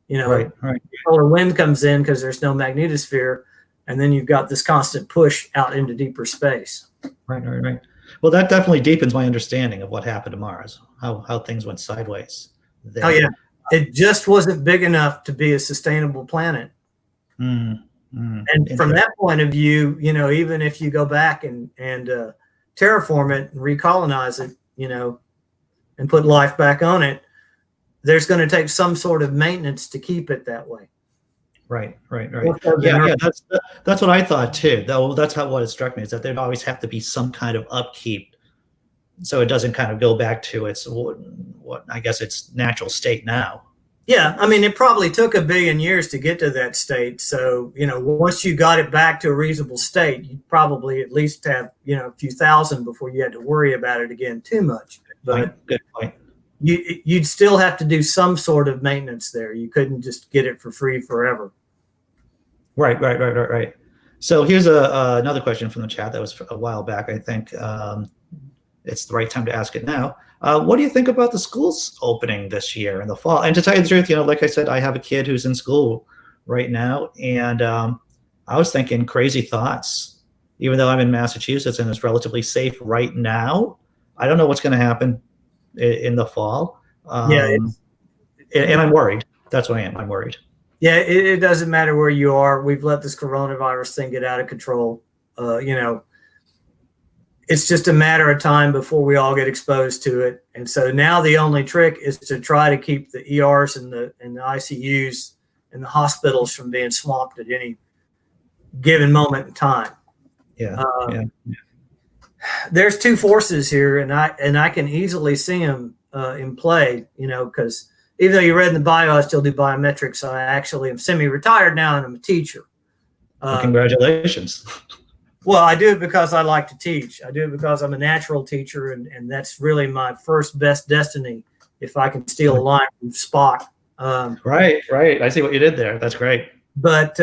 You know, Right. solar wind comes in because there's no magnetosphere, and then you've got this constant push out into deeper space. Right. Well, that definitely deepens my understanding of what happened to Mars, how things went sideways there. Oh yeah, it just wasn't big enough to be a sustainable planet. And from that point of view, you know, even if you go back and terraform it and recolonize it, you know, and put life back on it, there's going to take some sort of maintenance to keep it that way. Right. Yeah, that's what I thought too. Though that's what it struck me is that there'd always have to be some kind of upkeep, so it doesn't kind of go back to its what I guess its natural state now. Yeah, I mean, it probably took 1 billion years to get to that state. So, you know, once you got it back to a reasonable state, you'd probably at least have, you know, a few thousand before you had to worry about it again too much. But good point. You'd still have to do some sort of maintenance there. You couldn't just get it for free forever. Right. So here's another question from the chat that was a while back. I think it's the right time to ask it now. What do you think about the schools opening this year in the fall? And to tell you the truth, you know, like I said, I have a kid who's in school right now, and I was thinking crazy thoughts. Even though I'm in Massachusetts and it's relatively safe right now, I don't know what's going to happen in the fall. And I'm worried. That's what I am. I'm worried. Yeah, it doesn't matter where you are. We've let this coronavirus thing get out of control. You know, it's just a matter of time before we all get exposed to it. And so now the only trick is to try to keep the ERs and the ICUs and the hospitals from being swamped at any given moment in time. Yeah. There's two forces here, and I can easily see them in play. You know, because even though you read in the bio, I still do biometrics. So I actually am semi-retired now, and I'm a teacher. Well, congratulations. Well, I do it because I like to teach. I do it because I'm a natural teacher, and that's really my first best destiny. If I can steal a line from Spock. Right. I see what you did there. That's great. But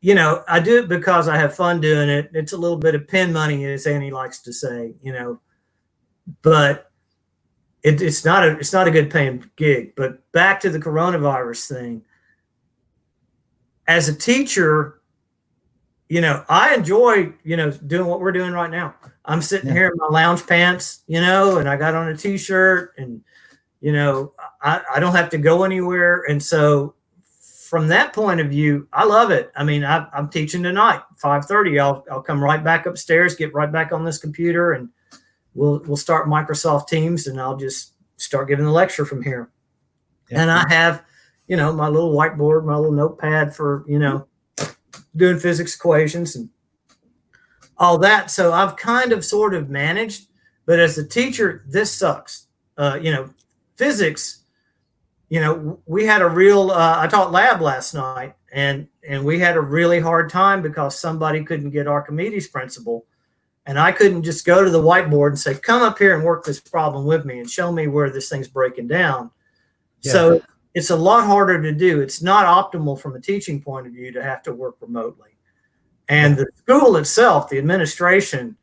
you know, I do it because I have fun doing it. It's a little bit of pin money, as Annie likes to say. You know, but it's not a good paying gig. But back to the coronavirus thing. As a teacher, you know, I enjoy, you know, doing what we're doing right now. I'm sitting here in my lounge pants, you know, and I got on a t-shirt and, you know, I don't have to go anywhere. And so from that point of view, I love it. I mean, I'm teaching tonight, 5:30. I'll come right back upstairs, get right back on this computer and we'll start Microsoft Teams, and I'll just start giving the lecture from here. Yeah. And I have, my little whiteboard, my little notepad for, doing physics equations and all that. So I've kind of sort of managed, but as a teacher, this sucks. Physics, we had a real, I taught lab last night, and we had a really hard time because somebody couldn't get Archimedes' principle. And I couldn't just go to the whiteboard and say, come up here and work this problem with me and show me where this thing's breaking down. Yeah. So it's a lot harder to do. It's not optimal from a teaching point of view to have to work remotely. And the school itself, the administration,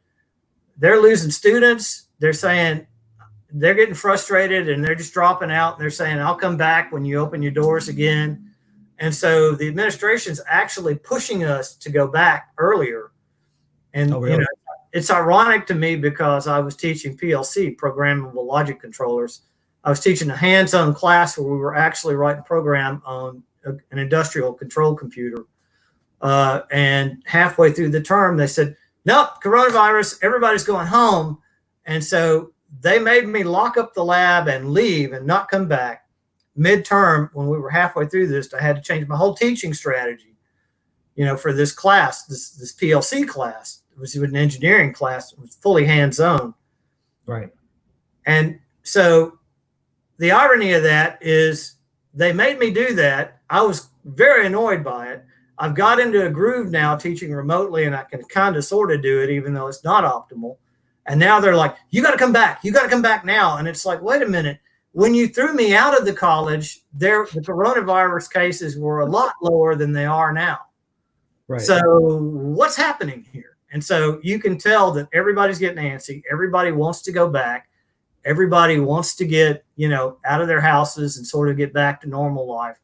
they're losing students. They're saying they're getting frustrated and they're just dropping out. And they're saying, I'll come back when you open your doors again. And so the administration's actually pushing us to go back earlier. And really? It's ironic to me because I was teaching PLC, programmable logic controllers. I was teaching a hands-on class where we were actually writing a program on an industrial control computer. And halfway through the term, they said, nope, coronavirus, everybody's going home. And so they made me lock up the lab and leave and not come back. Midterm, when we were halfway through this, I had to change my whole teaching strategy, for this class, this PLC class. It was an engineering class. It was fully hands-on. Right. And so the irony of that is they made me do that. I was very annoyed by it. I've got into a groove now teaching remotely, and I can kind of sort of do it, even though it's not optimal. And now they're like, you got to come back. You got to come back now. And it's like, wait a minute. When you threw me out of the college, the coronavirus cases were a lot lower than they are now. Right. So what's happening here? And so you can tell that everybody's getting antsy. Everybody wants to go back. Everybody wants to get, out of their houses and sort of get back to normal life,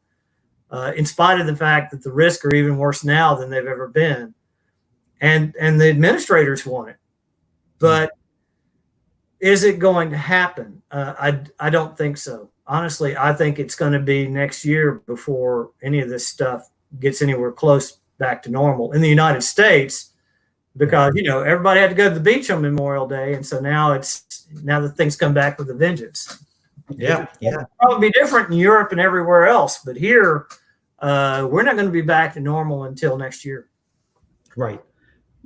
in spite of the fact that the risks are even worse now than they've ever been. And the administrators want it. But is it going to happen? I don't think so. Honestly, I think it's going to be next year before any of this stuff gets anywhere close back to normal in the United States, because, everybody had to go to the beach on Memorial Day. And so now the things come back with a vengeance. Yeah. It'll probably be different in Europe and everywhere else. But here, we're not going to be back to normal until next year. Right.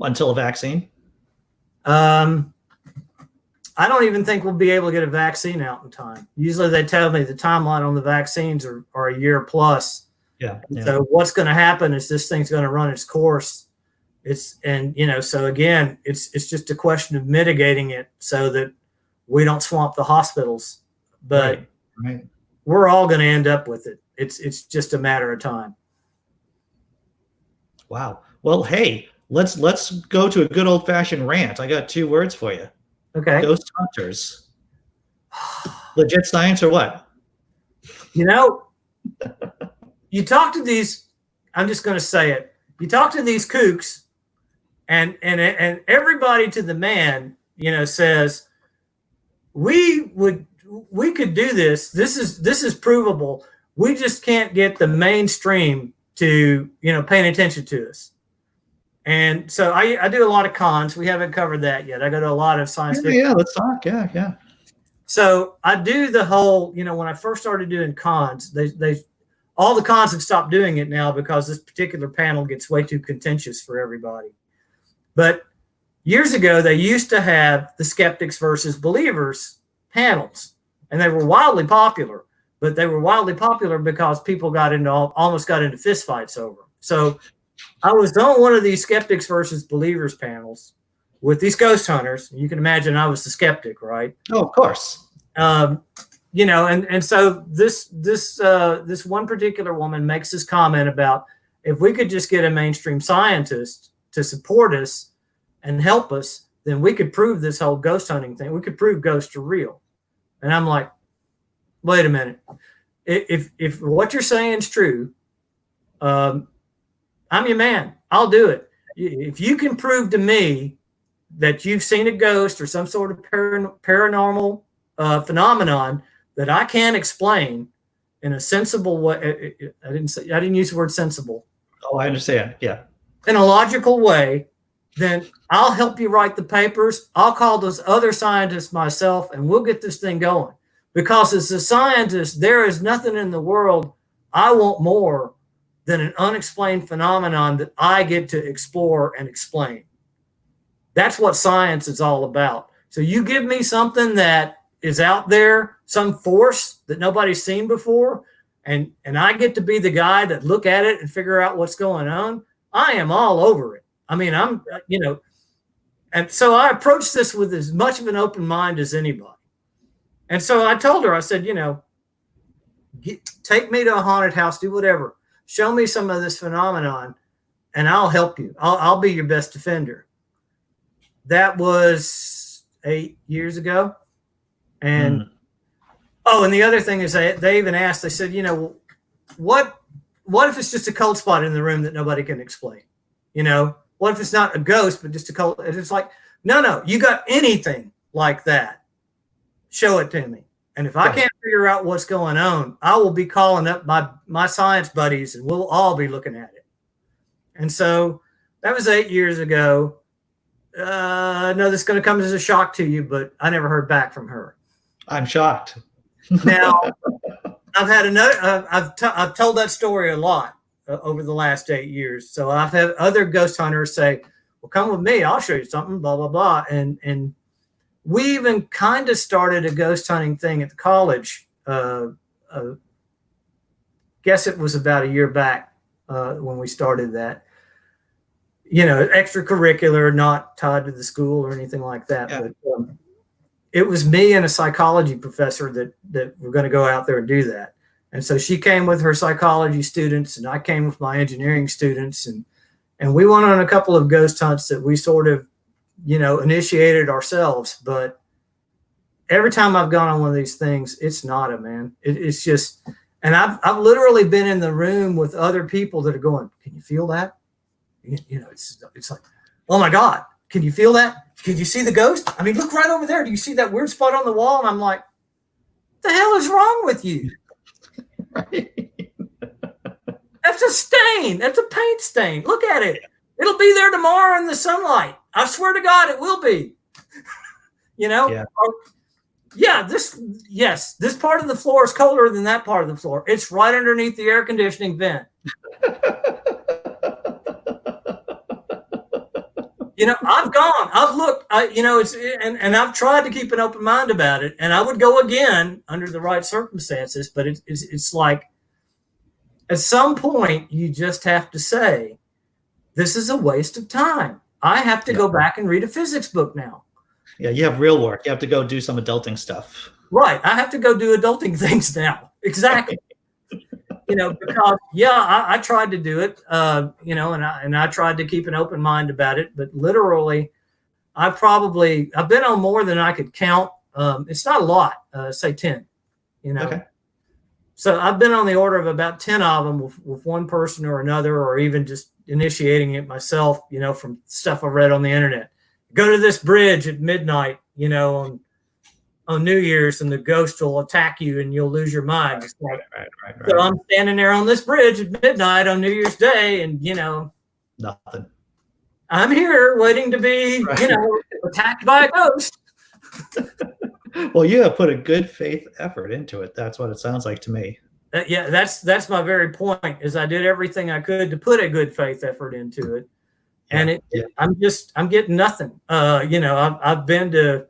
Until a vaccine? I don't even think we'll be able to get a vaccine out in time. Usually they tell me the timeline on the vaccines are a year plus. Yeah. So what's going to happen is this thing's going to run its course. So again, it's just a question of mitigating it so that we don't swamp the hospitals. But right. We're all going to end up with it. It's just a matter of time. Wow. Well, hey, let's go to a good old fashioned rant. I got 2 words for you. Okay. Ghost hunters. Legit science or what? You talk to these, I'm just going to say it. You talk to these kooks and everybody to the man, says, we could do this. This is provable. We just can't get the mainstream to, paying attention to us. And so I do a lot of cons. We haven't covered that yet. I go to a lot of science fiction. Yeah, let's talk. Yeah. So I do the whole, when I first started doing cons, they all the cons have stopped doing it now because this particular panel gets way too contentious for everybody. But years ago, they used to have the skeptics versus believers panels, and they were wildly popular. But they were wildly popular because people almost got into fistfights over them. So I was on one of these skeptics versus believers panels with these ghost hunters. You can imagine I was the skeptic, right? Oh, of course. And so this one particular woman makes this comment about, if we could just get a mainstream scientist to support us and help us, then we could prove this whole ghost hunting thing. We could prove ghosts are real. And I'm like, wait a minute. If what you're saying is true, I'm your man. I'll do it. If you can prove to me that you've seen a ghost or some sort of paranormal phenomenon that I can't explain in a sensible way. I didn't use the word sensible. Oh, I understand. Yeah. In a logical way, then I'll help you write the papers. I'll call those other scientists myself, and we'll get this thing going. Because as a scientist, there is nothing in the world I want more than an unexplained phenomenon that I get to explore and explain. That's what science is all about. So you give me something that is out there, some force that nobody's seen before, and I get to be the guy that look at it and figure out what's going on. I am all over it. I mean, and so I approached this with as much of an open mind as anybody. And so I told her, I said, take me to a haunted house, do whatever. Show me some of this phenomenon, and I'll help you. I'll be your best defender. That was 8 years ago. And and the other thing is they even asked, they said, what if it's just a cold spot in the room that nobody can explain? What if it's not a ghost, but just a cold? It's like, no, you got anything like that, show it to me. And if I can't figure out what's going on, I will be calling up my science buddies, and we'll all be looking at it. And so that was 8 years ago. I know this is going to come as a shock to you, but I never heard back from her. I'm shocked. Now, I've had another. I've told that story a lot over the last 8 years. So I've had other ghost hunters say, "Well, come with me. I'll show you something." Blah blah blah. And we even kind of started a ghost hunting thing at the college. Guess it was about a year back when we started that. Extracurricular, not tied to the school or anything like that. Yeah. But it was me and a psychology professor that were going to go out there and do that. And so she came with her psychology students, and I came with my engineering students, and we went on a couple of ghost hunts that we sort of, initiated ourselves. But every time I've gone on one of these things, it's not man. It's just, and I've literally been in the room with other people that are going, "Can you feel that?" It's like, "Oh my God, can you feel that? Can you see the ghost? I mean, look right over there. Do you see that weird spot on the wall?" And I'm like, "What the hell is wrong with you?" That's a stain. That's a paint stain. Look at it. It'll be there tomorrow in the sunlight. I swear to God, it will be. Yeah. This part of the floor is colder than that part of the floor. It's right underneath the air conditioning vent. I've looked, and I've tried to keep an open mind about it, and I would go again under the right circumstances. But it's like, at some point, you just have to say, this is a waste of time. I have to go back and read a physics book now. Yeah, you have real work. You have to go do some adulting stuff. Right. I have to go do adulting things now. Exactly. Because I tried to do it, and I tried to keep an open mind about it, but literally I've been on more than I could count. It's not a lot, say 10, Okay. So I've been on the order of about 10 of them with one person or another, or even just initiating it myself, from stuff I read on the internet. Go to this bridge at midnight, on New Year's, and the ghost will attack you and you'll lose your mind. Right. So I'm standing there on this bridge at midnight on New Year's Day, and nothing. I'm here waiting to be, attacked by a ghost. Well, you have put a good faith effort into it. That's what it sounds like to me. That's my very point. Is I did everything I could to put a good faith effort into it, and I'm getting nothing. I've been to.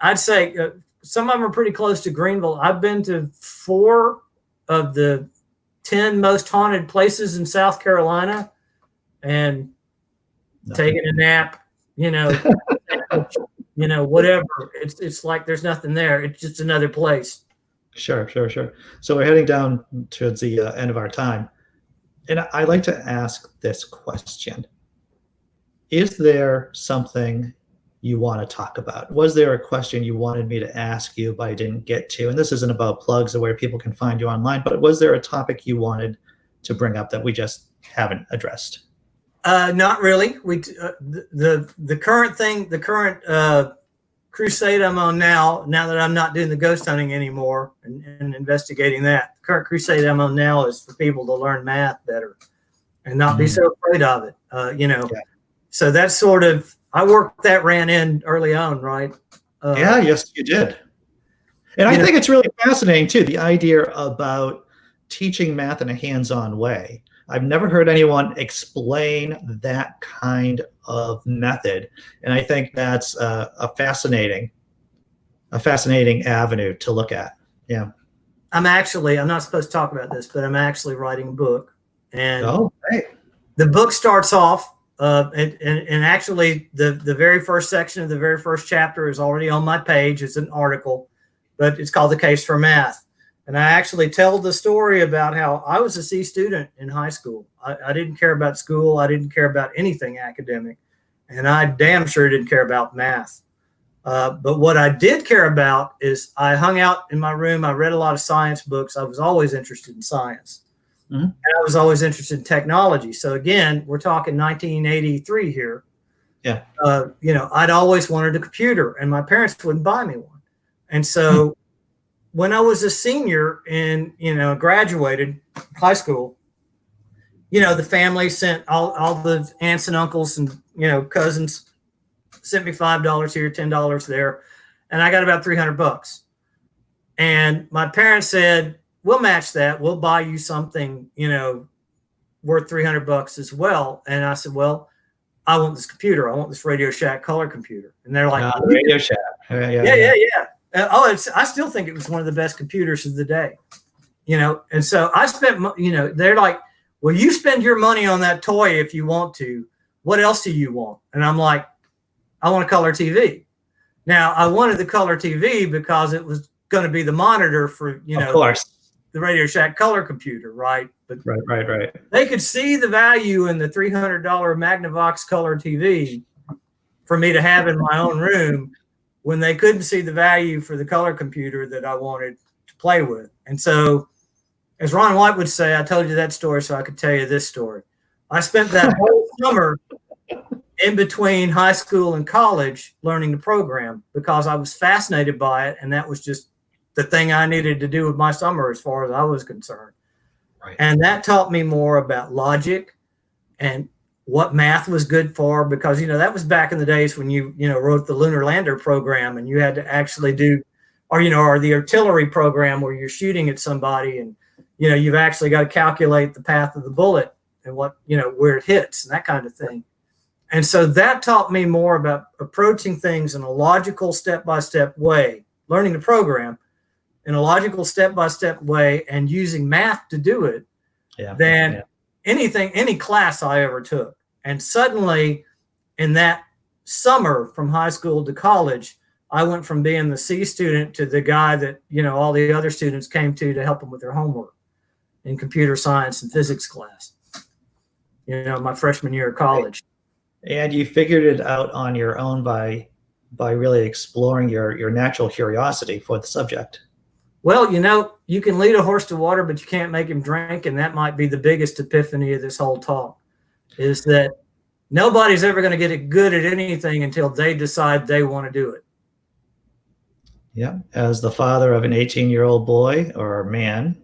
I'd say some of them are pretty close to Greenville. I've been to 4 of the 10 most haunted places in South Carolina, and taking a nap, whatever. It's like there's nothing there. It's just another place. Sure. So we're heading down towards the end of our time. And I'd like to ask this question. Is there something you want to talk about? Was there a question you wanted me to ask you but I didn't get to? And this isn't about plugs or where people can find you online, but was there a topic you wanted to bring up that we just haven't addressed? Not really. The current crusade I'm on now that I'm not doing the ghost hunting anymore and investigating that, the current crusade I'm on now is for people to learn math better and not be so afraid of it. So that's sort of, I worked that ran in early on, right? Yeah, yes, you did. And I think it's really fascinating, too, the idea about teaching math in a hands-on way. I've never heard anyone explain that kind of method. And I think that's a fascinating avenue to look at. Yeah. I'm not supposed to talk about this, but I'm actually writing a book. And the book starts off, and actually the very first section of the very first chapter is already on my page. It's an article, but it's called The Case for Math. And I actually tell the story about how I was a C student in high school. I didn't care about school. I didn't care about anything academic. And I damn sure didn't care about math. But what I did care about is I hung out in my room. I read a lot of science books. I was always interested in science. Mm-hmm. And I was always interested in technology. So again, we're talking 1983 here. Yeah. I'd always wanted a computer, and my parents wouldn't buy me one. And so when I was a senior and, graduated high school, the family sent all the aunts and uncles and, cousins sent me $5 here, $10 there. And I got about $300. And my parents said, we'll match that. We'll buy you something, worth $300 as well. And I said, well, I want this computer. I want this Radio Shack color computer. And they're like, Radio Shack. Yeah. I still think it was one of the best computers of the day, and so I spent, they're like, well, you spend your money on that toy if you want to. What else do you want? And I'm like, I want a color TV. Now, I wanted the color TV because it was going to be the monitor for, of course, the Radio Shack color computer, right? But right. They could see the value in the $300 Magnavox color TV for me to have in my own room, when they couldn't see the value for the color computer that I wanted to play with. And so, as Ron White would say, I told you that story so I could tell you this story. I spent that whole summer in between high school and college learning the program because I was fascinated by it, and that was just the thing I needed to do with my summer as far as I was concerned. Right. And that taught me more about logic and what math was good for, because, that was back in the days when you wrote the lunar lander program and you had to actually do, or the artillery program where you're shooting at somebody and, you've actually got to calculate the path of the bullet and what, where it hits and that kind of thing. And so that taught me more about approaching things in a logical step-by-step way, learning the program in a logical step-by-step way and using math to do it than any class I ever took. And suddenly, in that summer from high school to college, I went from being the C student to the guy that, all the other students came to help them with their homework in computer science and physics class, my freshman year of college. And you figured it out on your own by really exploring your natural curiosity for the subject. Well, you can lead a horse to water, but you can't make him drink. And that might be the biggest epiphany of this whole talk, is that nobody's ever going to get it good at anything until they decide they want to do it. Yeah. As the father of an 18-year-old boy or man,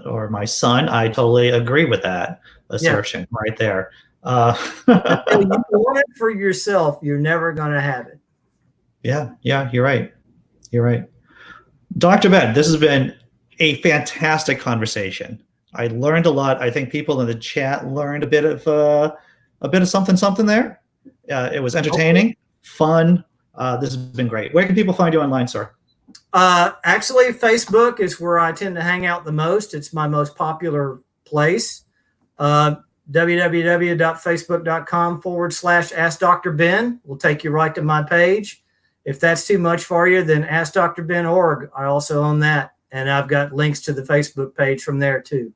or my son, I totally agree with that assertion right there. Until you want it for yourself, you're never going to have it. Yeah, you're right. Dr. Ben, this has been a fantastic conversation. I learned a lot. I think people in the chat learned a bit of something there. It was entertaining, fun. This has been great. Where can people find you online, sir? Actually, Facebook is where I tend to hang out the most. It's my most popular place. www.facebook.com/AskDrBen will take you right to my page. If that's too much for you, then AskDrBen.org. I also own that, and I've got links to the Facebook page from there too.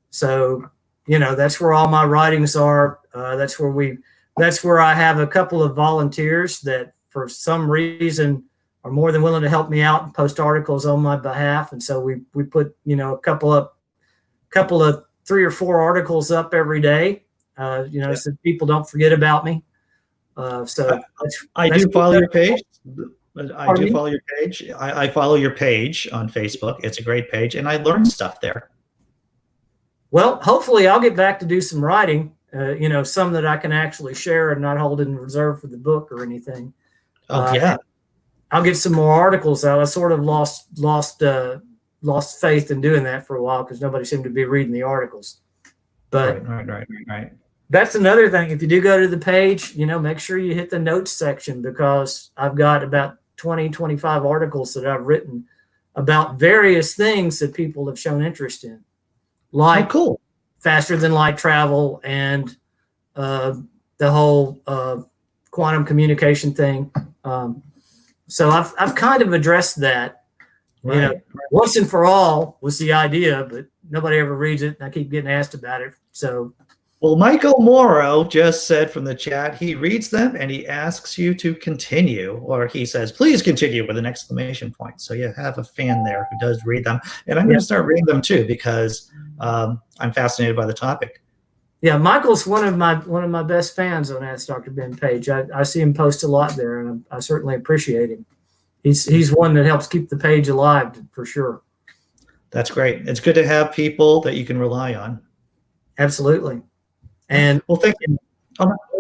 So, that's where all my writings are. That's where I have a couple of volunteers that, for some reason, are more than willing to help me out and post articles on my behalf. And so we put, a couple of 3 or 4 articles up every day, so people don't forget about me. I do follow your page. I follow your page on Facebook. It's a great page, and I learn stuff there. Well, hopefully I'll get back to do some writing. some that I can actually share and not hold in reserve for the book or anything. Oh, yeah. I'll get some more articles out. I sort of lost faith in doing that for a while because nobody seemed to be reading the articles. But right. That's another thing. If you do go to the page, make sure you hit the notes section, because I've got about 20, 25 articles that I've written about various things that people have shown interest in, like cool. faster than light travel and the whole quantum communication thing. So I've kind of addressed that. Right. Once and for all was the idea, but nobody ever reads it, and I keep getting asked about it. So. Well, Michael Morrow just said from the chat, he reads them and he asks you to continue, or he says, please continue with an exclamation point. So you have a fan there who does read them. And I'm going to start reading them too, because I'm fascinated by the topic. Yeah, Michael's one of my best fans on Ask Dr. Ben page. I see him post a lot there, and I certainly appreciate him. He's one that helps keep the page alive for sure. That's great. It's good to have people that you can rely on. Absolutely. And well, thank you.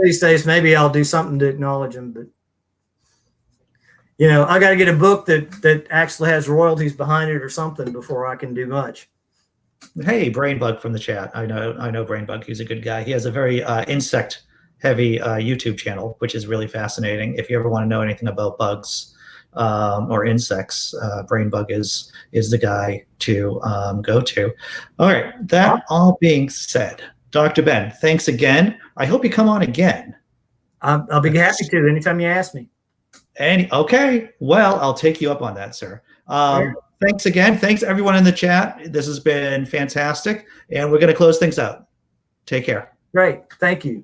These days, maybe I'll do something to acknowledge them. But I got to get a book that actually has royalties behind it or something before I can do much. Hey, Brainbug from the chat. I know Brainbug. He's a good guy. He has a very insect-heavy YouTube channel, which is really fascinating. If you ever want to know anything about bugs or insects, Brainbug is the guy to go to. All right. That all being said, Dr. Ben, thanks again. I hope you come on again. I'll be happy to anytime you ask me. Okay. Well, I'll take you up on that, sir. Thanks again. Thanks, everyone in the chat. This has been fantastic. And we're going to close things out. Take care. Great. Thank you.